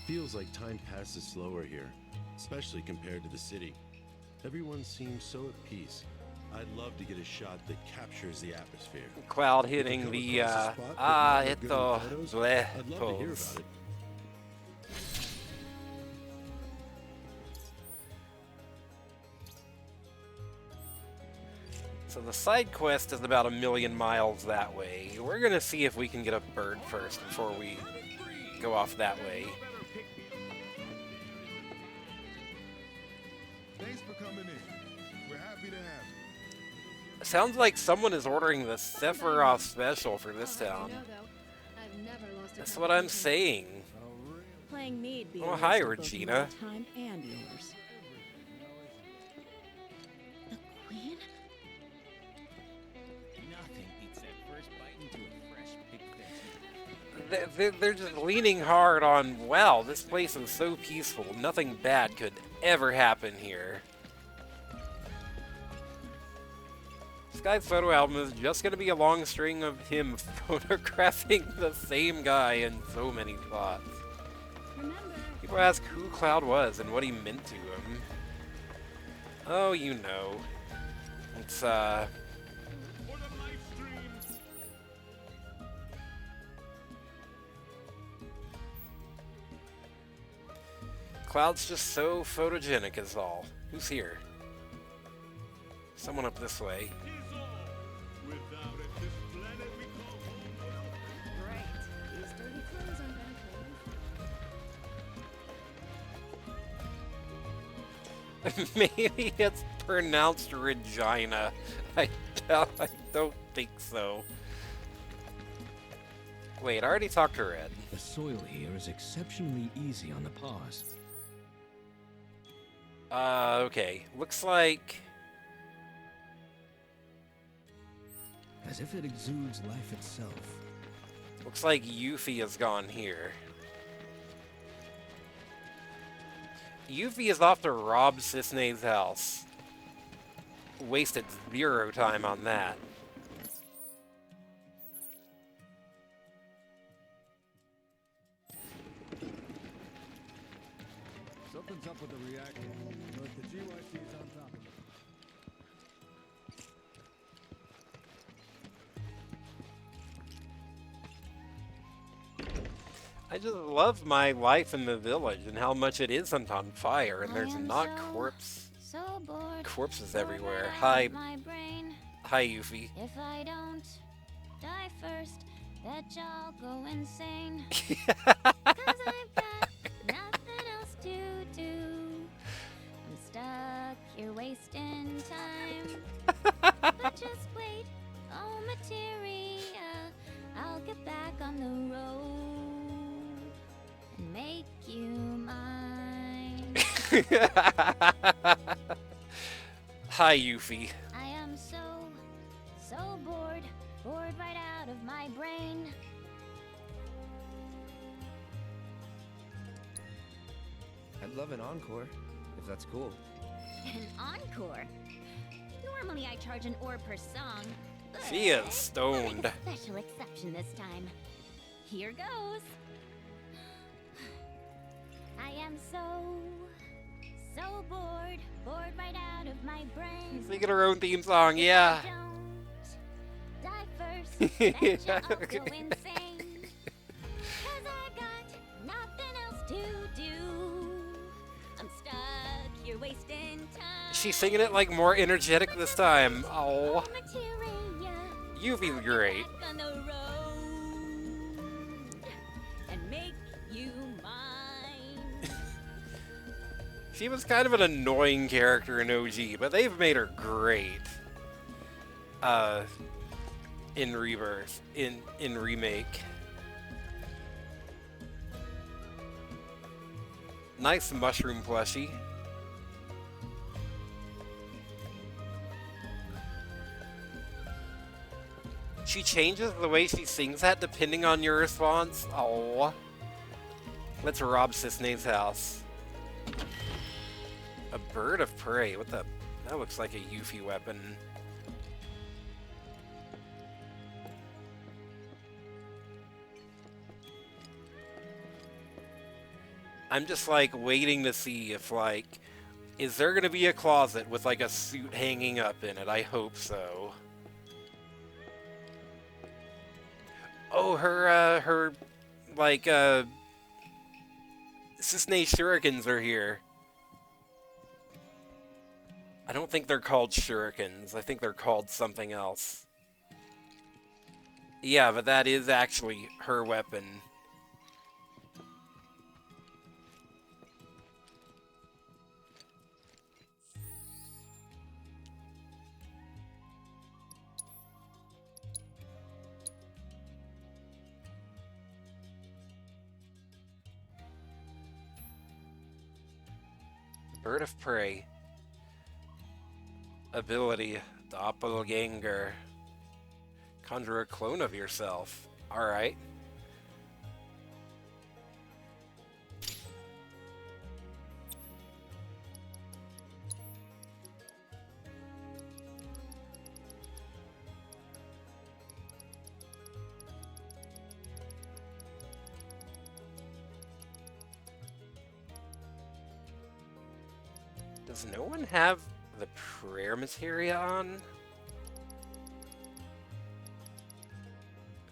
Feels like time passes slower here, especially compared to the city. Everyone seems so at peace. I'd love to get a shot that captures the atmosphere. Cloud hitting the hit the bleh I'd love to hear pose. about it. So the side quest is about 1,000,000 miles that way. We're gonna see if we can get a bird first before we go off that way. Thanks for coming in. We're happy to have you. Sounds like someone is ordering the Sephiroth special for this town. I've never lost a That's what I'm saying. Playing me'd be Oh, a hi, waste of both Regina. your time and yours. The Queen? Nothing beats that first bite into a fresh pig fest. They're just leaning hard on, wow, this place is so peaceful. Nothing bad could ever happen here. This guy's photo album is just going to be a long string of him photographing the same guy in so many spots. People ask who Cloud was and what he meant to him. Oh, you know. It's, Cloud's just so photogenic is all. Who's here? Someone up this way. Without it, this planet we call home Right. These dirty clothes aren't Maybe it's pronounced Regina. I don't think so. Wait, I already talked to Red. The soil here is exceptionally easy on the paws. Okay. Looks like... As if it exudes life itself. Looks like Yuffie has gone here. Yuffie is off to rob Cisne's house. Wasted 0 time on that. Something's up with the reactor. But the GYC's on top of it. I just love my life in the village and how much it isn't on fire, and there's not So bored. corpses everywhere. bored Hi, out of my brain. hi, Yuffie. If I don't die first, bet y'all go insane. 'Cause I've got nothing else to do. I'm stuck here wasting time. But just wait, materia. I'll get back on the road and make you mine. Hi, Yuffie. I am so bored. Bored right out of my brain. I'd love an encore, if that's cool. An encore? Normally I charge an ore per song. She is stoned. A special exception this time. Here goes. I am so bored. Bored right out of my brain. Singing her own theme song, yeah. Die first, bet ya I'll go insane. 'Cause I got nothing else to do. I'm stuck here wasting time. She's singing it like more energetic this time. Oh. Yuffie's great. On the road and make you mine. She was kind of an annoying character in OG, but they've made her great. In Rebirth, in Remake. Nice mushroom plushie. She changes the way she sings that depending on your response. Oh. Let's rob Sisney's house. A bird of prey. What the? That looks like a Yuffie weapon. I'm just like waiting to see if like, is there gonna be a closet with like a suit hanging up in it? I hope so. Oh, her like Sisney shurikens are here. I don't think they're called shurikens. I think they're called something else. Yeah, but that is actually her weapon. Bird of Prey. Ability, Doppelganger. Conjure a clone of yourself. Alright. Does no one have the prayer materia on?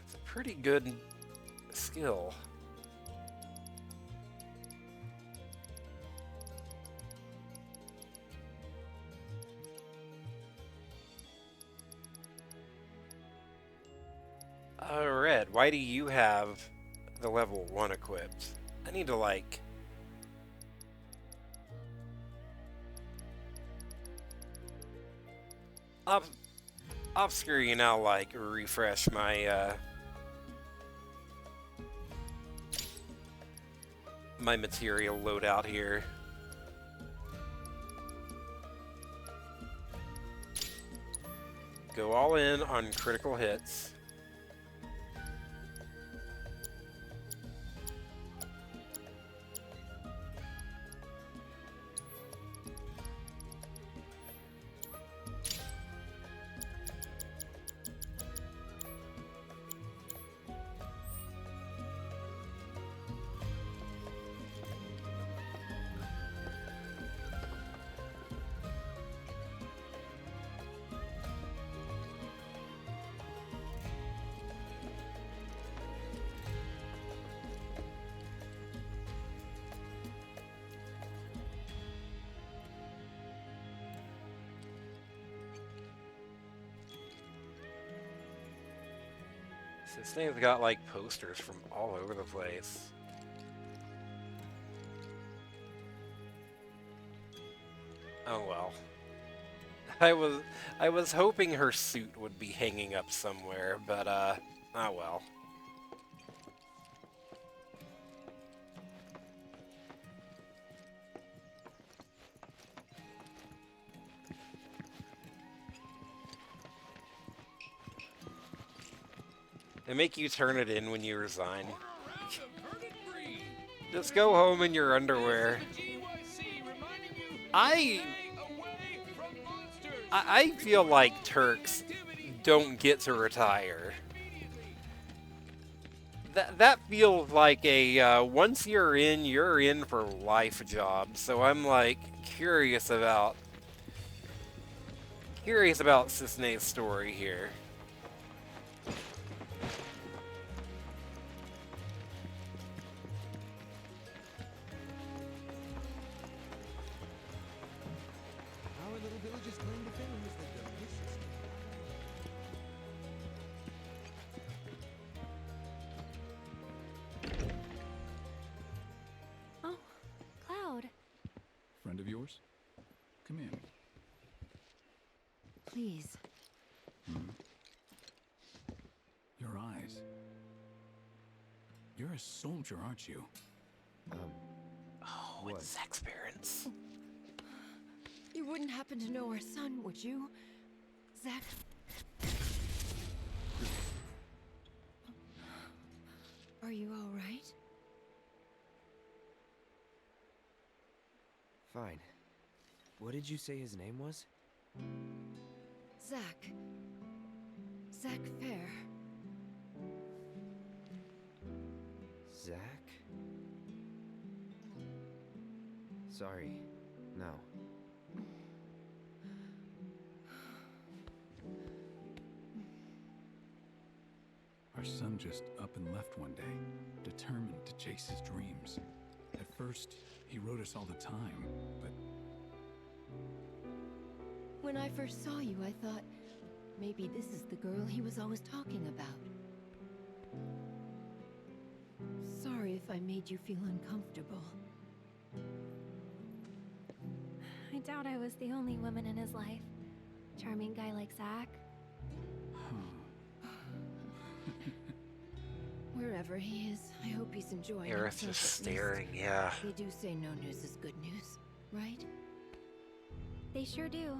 It's a pretty good skill. Red, why do you have the level 1 equipped? I need to like... off screen, I'll like refresh my my material loadout here. Go all in on critical hits. This thing's got like posters from all over the place. Oh well. I was I was hoping her suit would be hanging up somewhere, but oh well. They make you turn it in when you resign. Just go home in your underwear. I feel like Turks don't get to retire. That feels like a once you're in for life job. So I'm like curious about Cisne's story here. Our little village's claim to fame is the delicious. Oh, Cloud. Friend of yours? Come in. Please. Your eyes. You're a soldier, aren't you? Oh, it's Zach's parents. You wouldn't happen to know our son, would you? Zach? Are you all right? Fine. What did you say his name was? Zach. Zach Fair. Zach? Sorry. No. Our son just up and left one day, determined to chase his dreams. At first, he wrote us all the time, but When I first saw you, I thought maybe this is the girl he was always talking about. Sorry if I made you feel uncomfortable. I doubt I was the only woman in his life. Charming guy like Zach. Wherever he is, I hope he's enjoying Aerith's himself just at least. staring, yeah. They do say no news is good news, right? They sure do.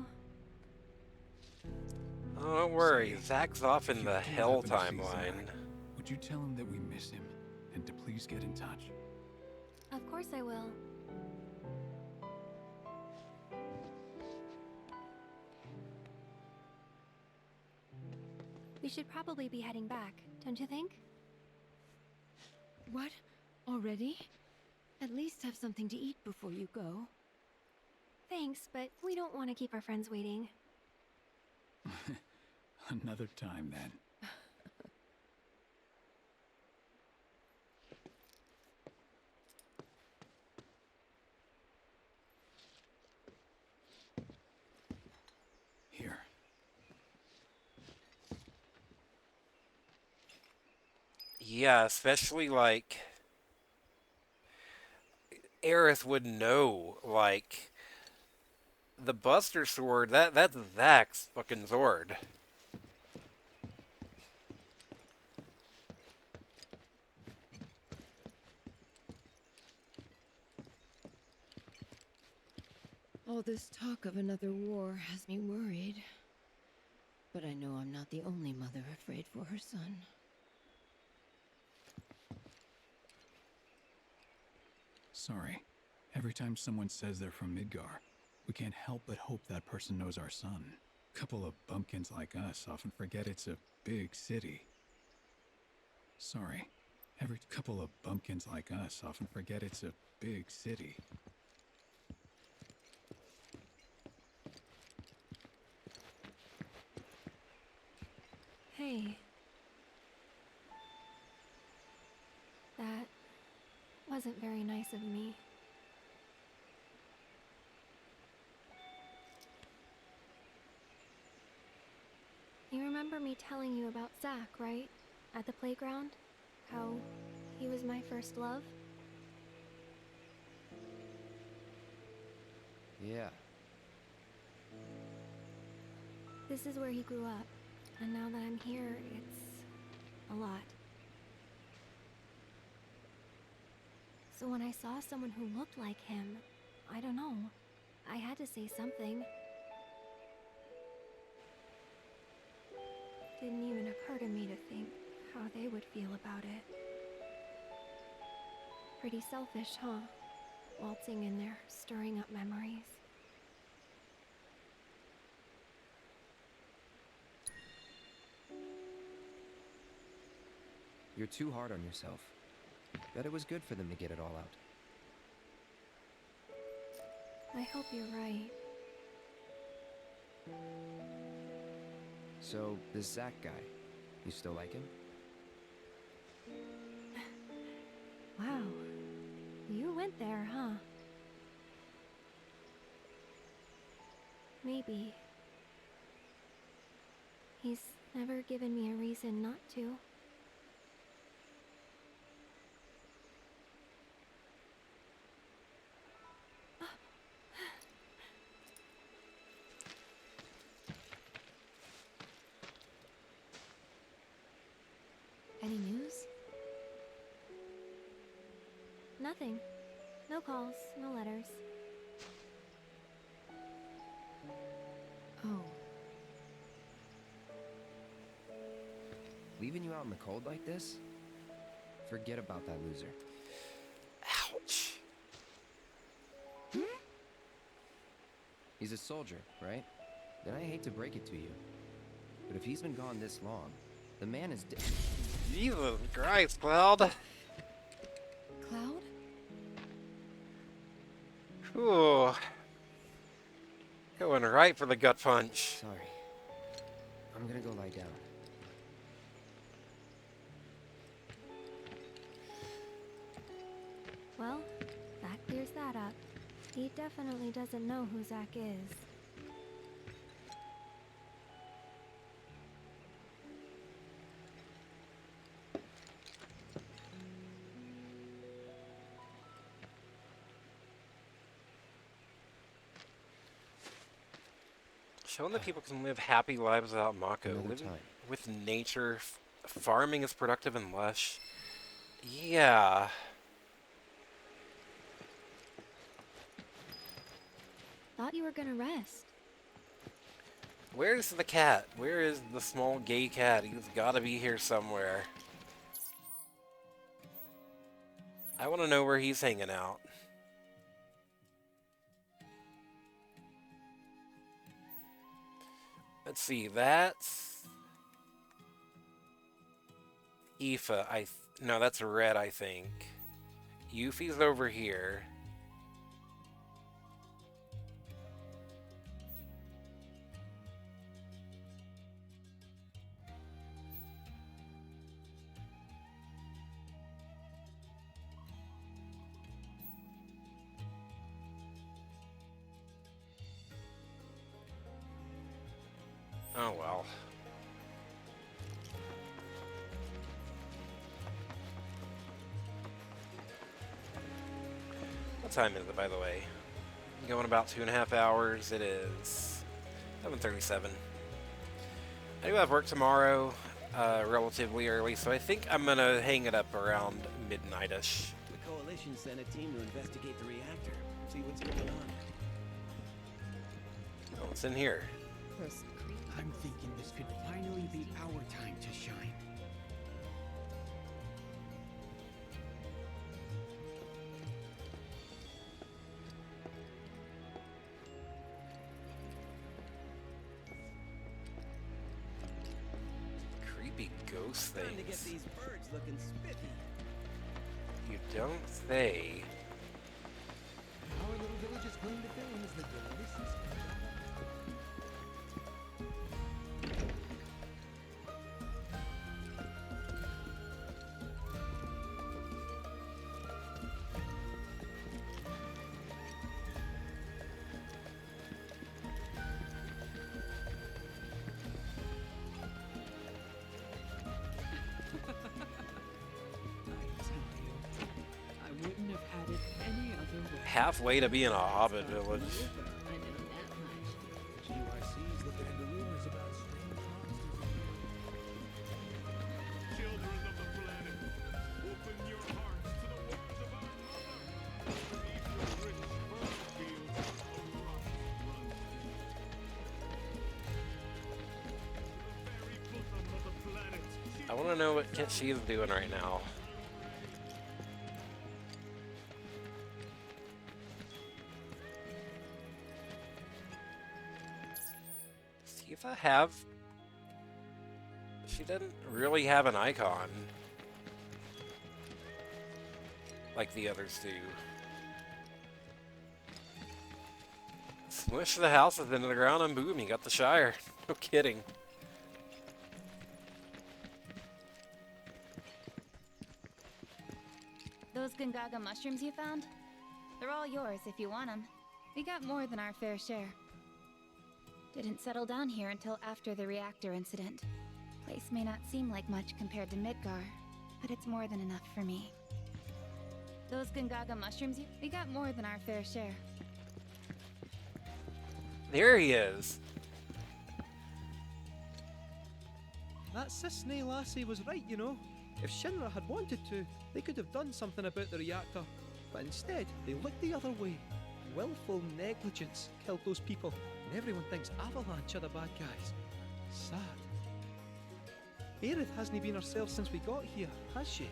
Oh, don't worry, Zach's off in the hell happen to see timeline. Zach, would you tell him that we miss him and to please get in touch? Of course I will. We should probably be heading back, don't you think? What? Already? At least have something to eat before you go. Thanks, but we don't want to keep our friends waiting. Another time, then. Here. Yeah, especially like Aerith would know, like the Buster Sword. That's Zach's fucking sword. All this talk of another war has me worried. But I know I'm not the only mother afraid for her son. Sorry. Every time someone says they're from Midgar, we can't help but hope that person knows our son. Couple of bumpkins like us often forget it's a big city. Sorry. Every couple of bumpkins like us often forget it's a big city. Hey. That wasn't very nice of me. You remember me telling you about Zach, right? At the playground? How he was my first love? Yeah. This is where he grew up, and now that I'm here, it's a lot. So when I saw someone who looked like him, I don't know, I had to say something. Didn't even occur to me to think how they would feel about it. Pretty selfish, huh? Waltzing in there, stirring up memories. You're too hard on yourself. Bet it was good for them to get it all out. I hope you're right. So, this Zach guy, you still like him? Wow. You went there, huh? Maybe. He's never given me a reason not to. Any news? Nothing. No calls, no letters. Oh. Leaving you out in the cold like this? Forget about that loser. Ouch. He's a soldier, right? Then I hate to break it to you. But if he's been gone this long, the man is dead. Jesus Christ, Cloud. Cloud? Ooh. Going right for the gut punch. Sorry. I'm gonna go lie down. Well, that clears that up. He definitely doesn't know who Zach is. Showing that people can live happy lives without Mako. Living with nature, farming is productive and lush. Yeah. Thought you were gonna rest. Where's the cat? Where is the small gay cat? He's gotta be here somewhere. I want to know where he's hanging out. Let's see, that's Aoife. No, that's Red, I think. Yuffie's over here. Oh well. What time is it, by the way? Going about 2.5 hours. It is 7:37. I do have work tomorrow, relatively early, so I think I'm gonna hang it up around midnight-ish. The Coalition sent a team to investigate the reactor, see what's going on. Oh, what's in here? I'm thinking this could finally be our time to shine. Creepy ghost Time to get things. these birds looking spiffy. You don't say. Our little village's claim to fame is the delicious Halfway to being a hobbit village. GYC's the Vandaroon is about want to know what she's doing right now. Tifa have... She doesn't really have an icon like the others do. Smush the houses into the ground and boom, you got the Shire. No kidding. Those Gongaga mushrooms you found? They're all yours if you want them. We got more than our fair share. Didn't settle down here until after the reactor incident. Place may not seem like much compared to Midgar, but it's more than enough for me. Those Gongaga mushrooms we got more than our fair share. There he is. That Sisney lassie was right, you know. If Shinra had wanted to, they could have done something about the reactor. But instead, they looked the other way. Willful negligence killed those people, and everyone thinks Avalanche are the bad guys. Sad. Aerith hasn't been herself since we got here, has she?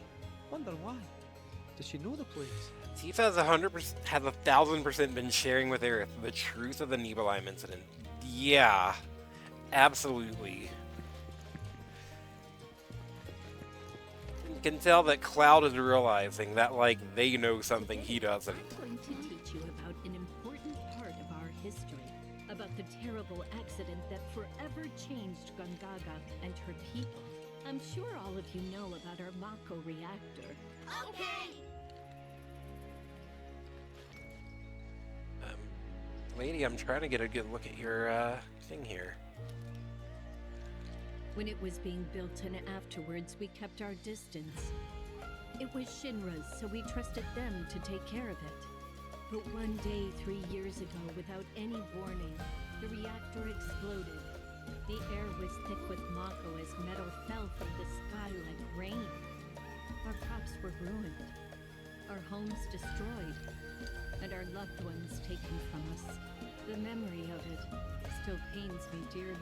Wonder why. Does she know the place? Tifa has 1,000% been sharing with Aerith the truth of the Nibelheim incident. Yeah, absolutely. You can tell that Cloud is realizing that, like, they know something he doesn't. I'm going to teach you about an important part of our history. About the terrible accident that forever changed Gongaga and her people. I'm sure all of you know about our Mako reactor. Okay! Lady, I'm trying to get a good look at your, thing here. When it was being built and afterwards, we kept our distance. It was Shinra's, so we trusted them to take care of it. But one day, 3 years ago, without any warning, the reactor exploded. The air was thick with Mako as metal fell from the sky like rain. Our crops were ruined, our homes destroyed, and our loved ones taken from us. The memory of it still pains me dearly.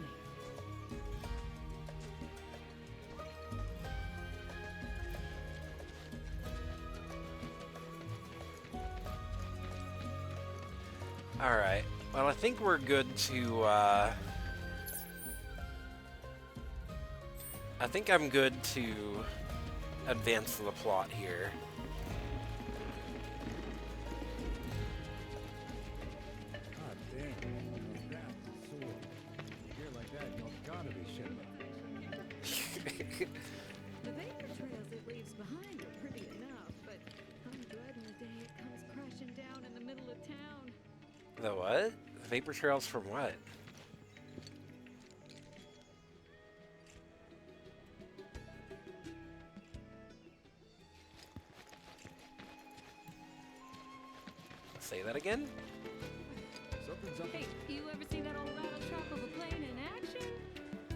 Alright, well I think we're good to, I think I'm good to advance the plot here. God damn, that's a sword. Here like that, you gotta be Shinra. The vapor trails it leaves behind are pretty enough, but I'm dreading the day it comes crashing down in the middle of town. The what? Vapor trails from what? Say that again? Something's up. Hey, you ever seen that old battle trap of a plane in action?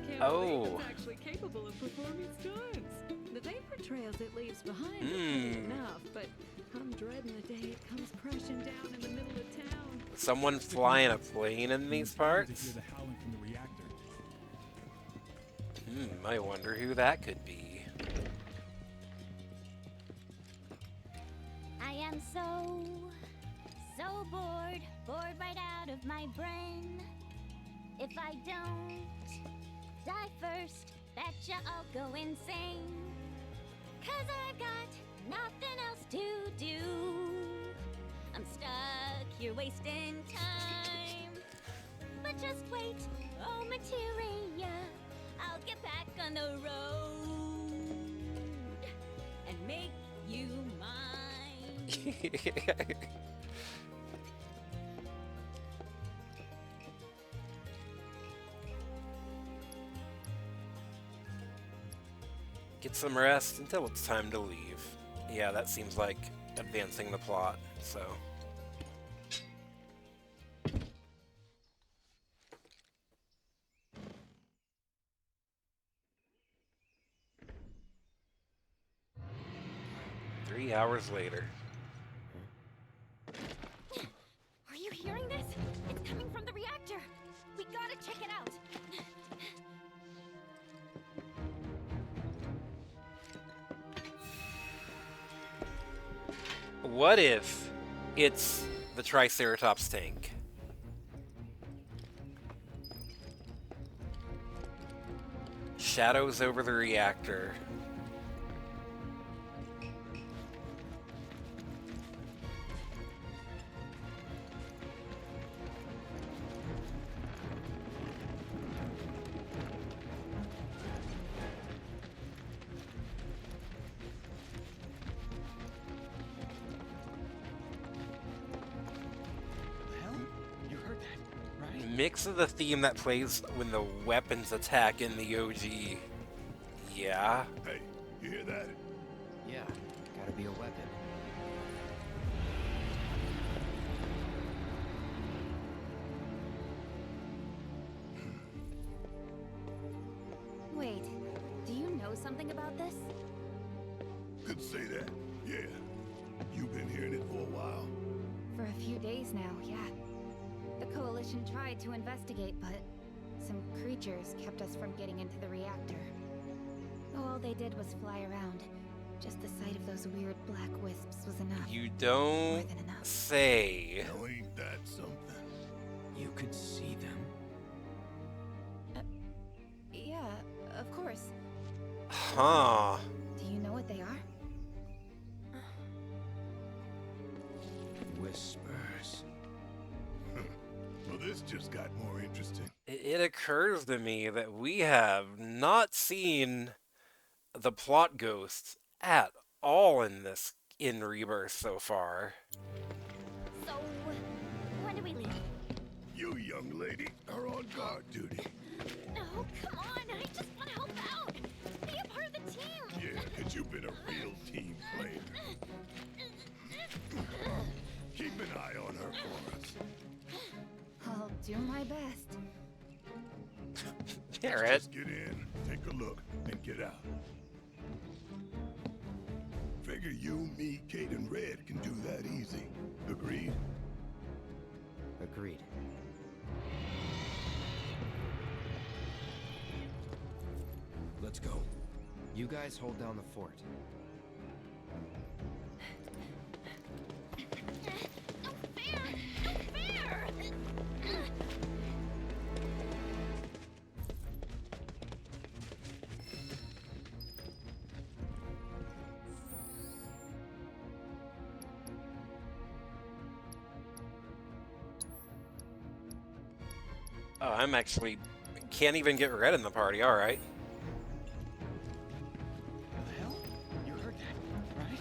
Can't Oh. believe it's actually capable of performing stunts. The vapor trails it leaves behind are pretty enough, but I'm dreading the day it comes crashing down in the middle of town. Someone flying a plane in these parts? The howling from the reactor. I wonder who that could be. I am so bored right out of my brain. If I don't die first, betcha I'll go insane. 'Cause I've got nothing else to do. I'm stuck here wasting time. But just wait, oh materia, I'll get back on the road and make you mine. Get some rest until it's time to leave. Yeah, that seems like advancing the plot, so. Three hours later. Are you hearing this? It's coming from the reactor. We gotta check it out. What if it's the Triceratops tank? Shadows over the reactor. Mix of the theme that plays when the weapons attack in the OG. Yeah. Hey, you hear that? Yeah, gotta be a weapon. Wait, do you know something about this? Could say that. Yeah. You've been hearing it for a while. For a few days now, yeah. The Coalition tried to investigate, but some creatures kept us from getting into the reactor. All they did was fly around. Just the sight of those weird black wisps was enough. You don't say. Now ain't that something? You could see them? Yeah, of course. Huh. Do you know what they are? Whispers. Well, this just got more interesting. It occurs to me that we have not seen the plot ghosts at all in Rebirth so far. So, when do we leave? You young lady are on guard duty. No, come on, I just want to help out. Be a part of the team. Yeah, 'cause you've been a real team player. Keep an eye on her for us. I'll do my best. Garrett. Just get in, take a look, and get out. Figure you, me, Kate, and Red can do that easy. Agreed? Agreed. Let's go. You guys hold down the fort. No fair! No fair! Oh, I'm actually can't even get Red in the party. All right. The hell? You heard that, right?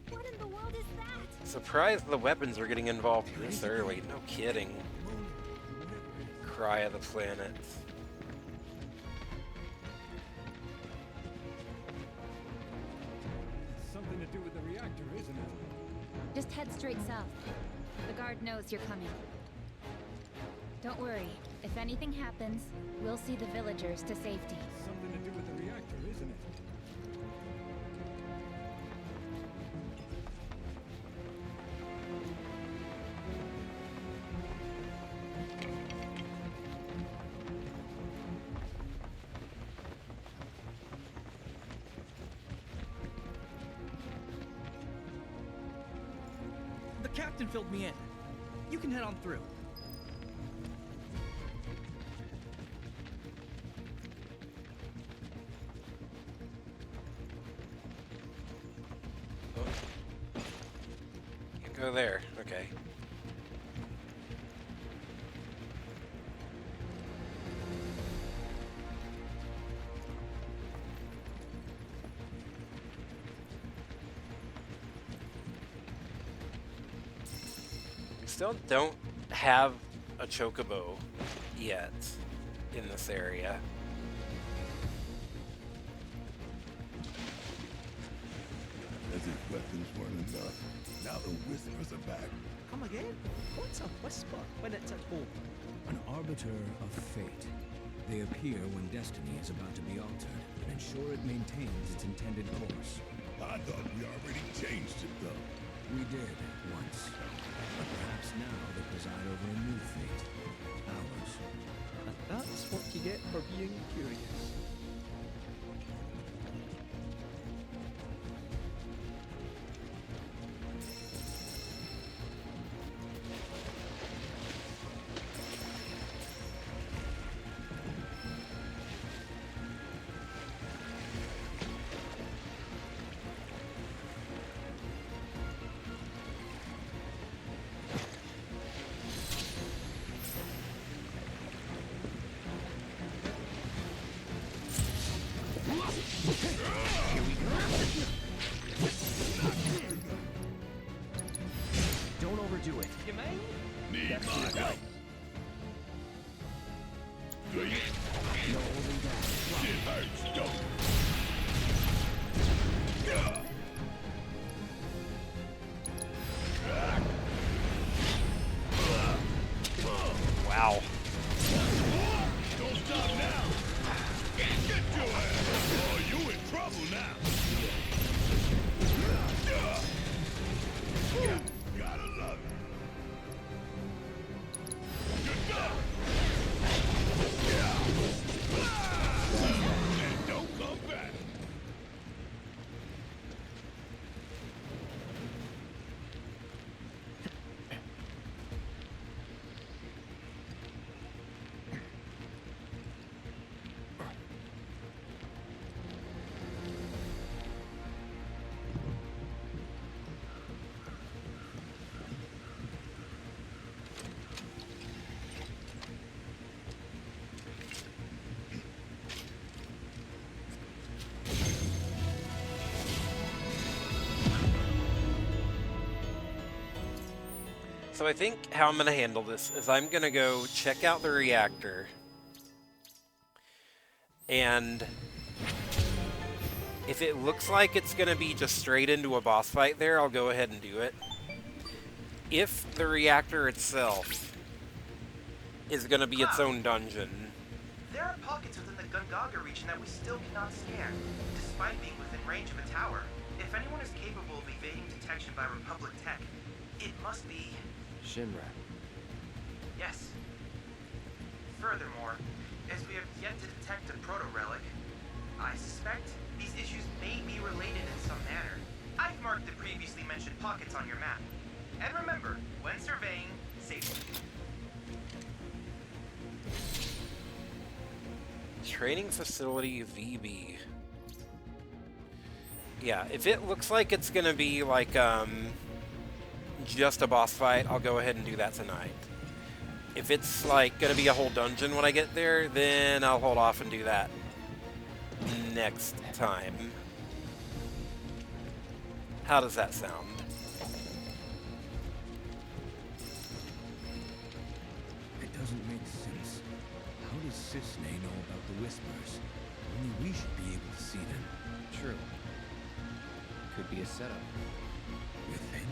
What in the world is that? Surprised the weapons are getting involved this early. No kidding. Cry of the planets. It's something to do with the reactor, isn't it? Just head straight south. The guard knows you're coming. Don't worry. If anything happens, we'll see the villagers to safety. Something to do with the reactor, isn't it? The captain filled me in. You can head on through. You can go there. Okay. We still don't have a chocobo yet in this area. As if weapons weren't enough. Now the whispers are back. Come again? What's a whisper when it's at home? An arbiter of fate. They appear when destiny is about to be altered and ensure it maintains its intended course. I thought we already changed it, though. We did, once. But perhaps now they preside over a new fate. Ours. And that's what you get for being curious. Shit hurts, don't it? Wow. Don't stop now. Get your ass. Oh, you in trouble now. Gotta love it. And don't come back. So I think how I'm going to handle this is I'm going to go check out the reactor. And if it looks like it's going to be just straight into a boss fight there, I'll go ahead and do it. If the reactor itself is going to be its own dungeon. There are pockets within the Gongaga region that we still cannot scan, despite being within range of a tower. If anyone is capable of evading detection by Republic tech, it must be... Shinra. Yes. Furthermore, as we have yet to detect a proto-relic, I suspect these issues may be related in some manner. I've marked the previously mentioned pockets on your map. And remember, when surveying, safely. Training facility VII. Yeah, if it looks like it's gonna be like just a boss fight, I'll go ahead and do that tonight. If it's like gonna be a whole dungeon when I get there, then I'll hold off and do that next time. How does that sound? It doesn't make sense. How does Sisney know about the Whispers? Only we should be able to see them. True. Could be a setup. You think?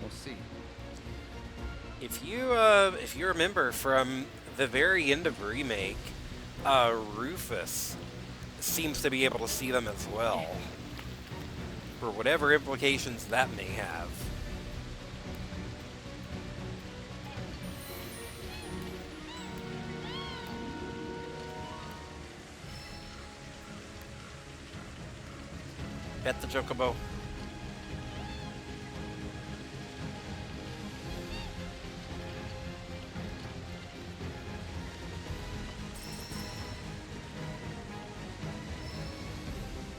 We'll see. If you remember from the very end of Remake, Rufus seems to be able to see them as well. For whatever implications that may have. Pet the Chocobo.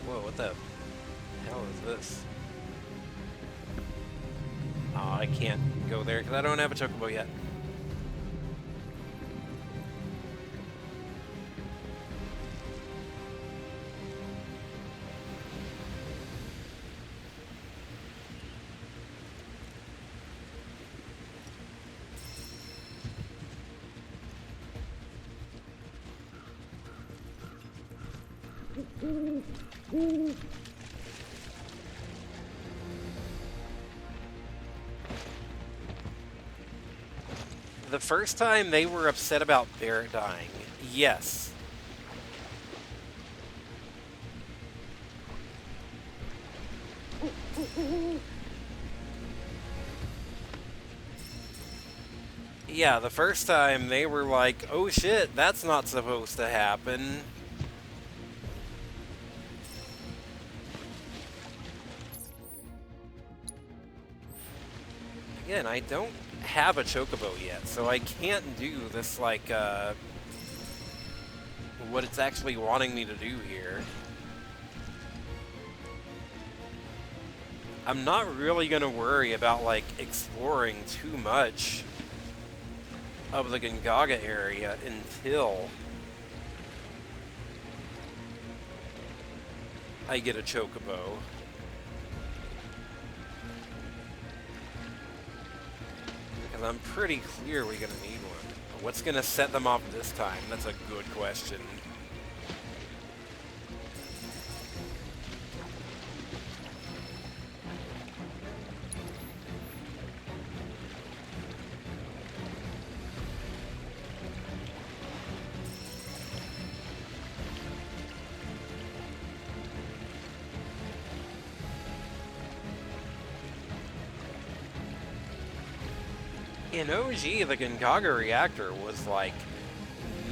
Whoa, what the hell is this? Oh, I can't go there because I don't have a Chocobo yet. The first time they were upset about Barrett dying, yes. Yeah, the first time they were like, oh shit, that's not supposed to happen. Again, I don't have a Chocobo yet, so I can't do this, like, what it's actually wanting me to do here. I'm not really gonna worry about, like, exploring too much of the Gongaga area until I get a Chocobo. Because I'm pretty clearly gonna need one. What's gonna set them off this time? That's a good question. In OG, the Gongaga reactor was like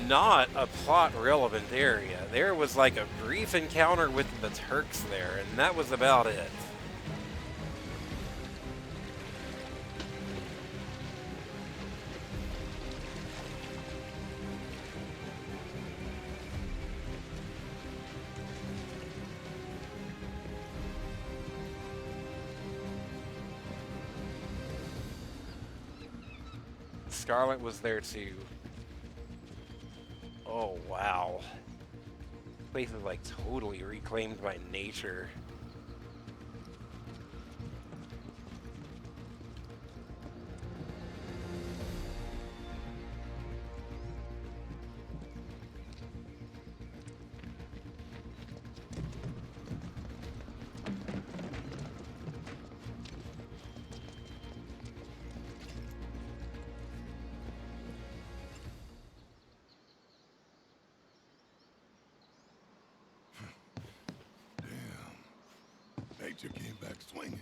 not a plot relevant area. There was like a brief encounter with the Turks there, and that was about it. Scarlet was there too. Oh wow. Place is like totally reclaimed by nature. Nature came back swinging.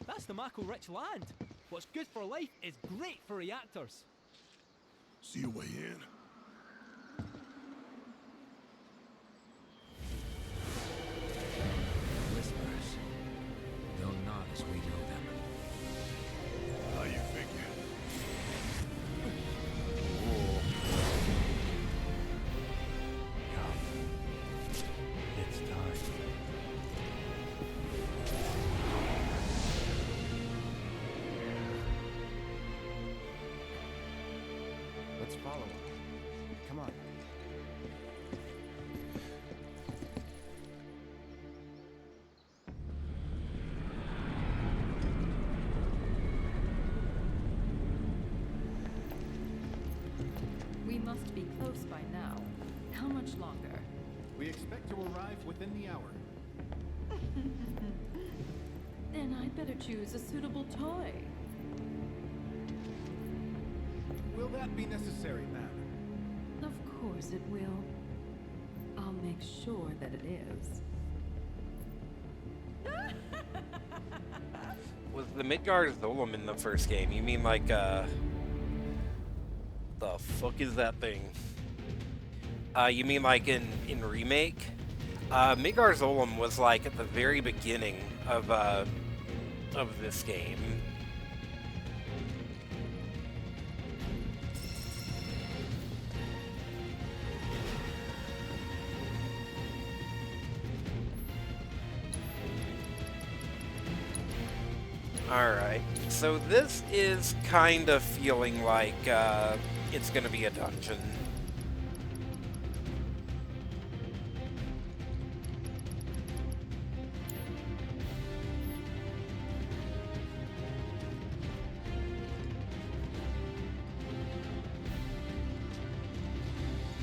That's the Mako-rich land. What's good for life is great for reactors. See your way in. Whispers, though not as we know them. How you figure? It's time. Let's follow him. Come on. We must be close by now. How much longer? We expect to arrive within the hour. Then I'd better choose a suitable toy. Will that be necessary, ma'am? Of course it will. I'll make sure that it is. Was the Midgard Golem in the first game? You mean like, the fuck is that thing? You mean like in Remake? Midgard Golem was like at the very beginning of this game. Alright, so this is kind of feeling like it's gonna be a dungeon.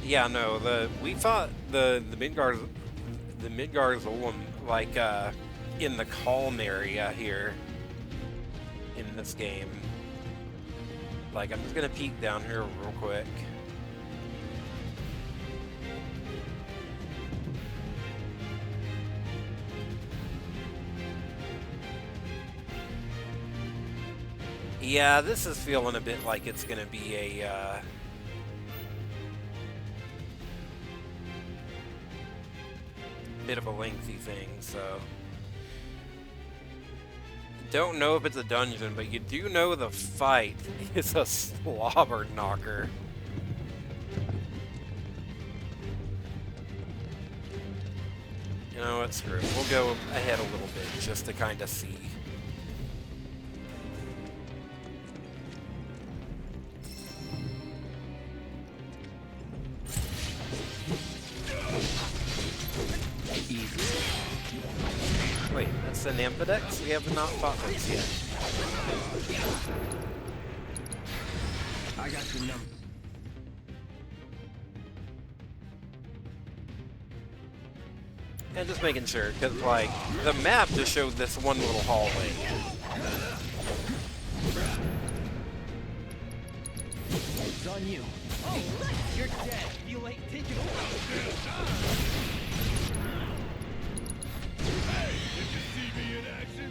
Yeah, no, we fought the Midgard Golem like in the calm area here in this game. Like, I'm just gonna peek down here real quick. Yeah, this is feeling a bit like it's gonna be a bit of a lengthy thing, so don't know if it's a dungeon, but you do know the fight is a slobber knocker. You know what, screw it. We'll go ahead a little bit just to kind of see. Wait, that's an Amphidex? We have not fought those yet. I got your number. And just making sure, because, like, the map just showed this one little hallway. It's on you. Oh, you're dead. You like taking over. Hey, did you see me in action?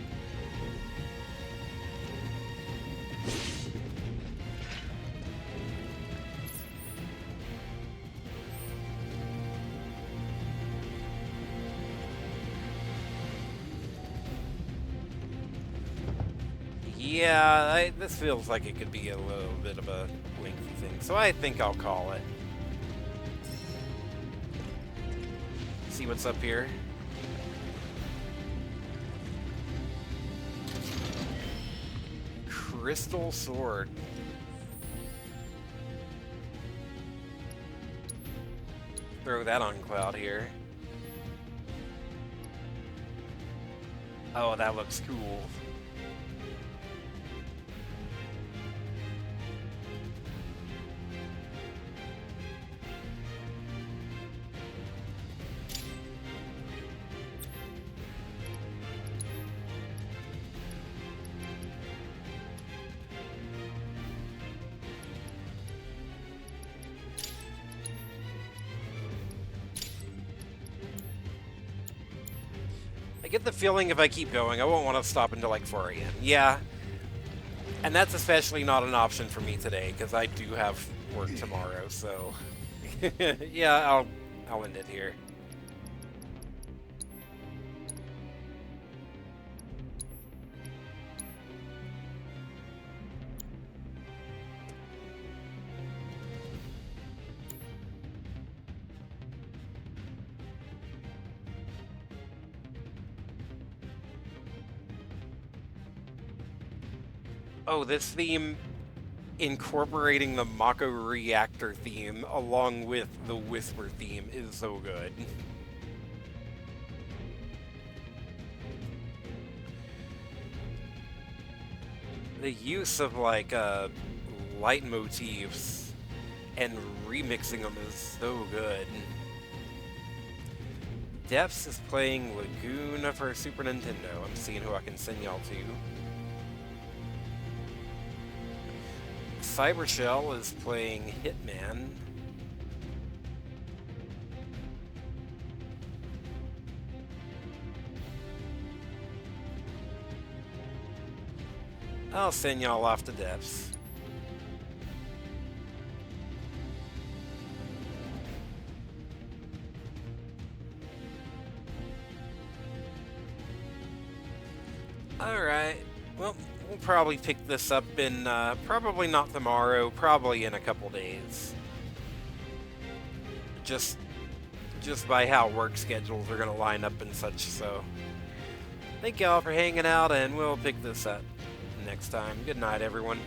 Yeah, this feels like it could be a little bit of a lengthy thing, so I think I'll call it. See what's up here. Crystal sword. Throw that on Cloud here. Oh, that looks cool. I get the feeling if I keep going, I won't want to stop until like 4 a.m. Yeah. And that's especially not an option for me today, because I do have work tomorrow, so... yeah, I'll end it here. Oh, this theme incorporating the Mako reactor theme along with the Whisper theme is so good. The use of like leitmotifs and remixing them is so good. Depths is playing Lagoon for Super Nintendo. I'm seeing who I can send y'all to. Cybershell is playing Hitman. I'll send y'all off to Depths. Alright, well, we'll probably pick this up in, probably not tomorrow, probably in a couple days. Just by how work schedules are gonna line up and such, so. Thank y'all for hanging out, and we'll pick this up next time. Good night, everyone.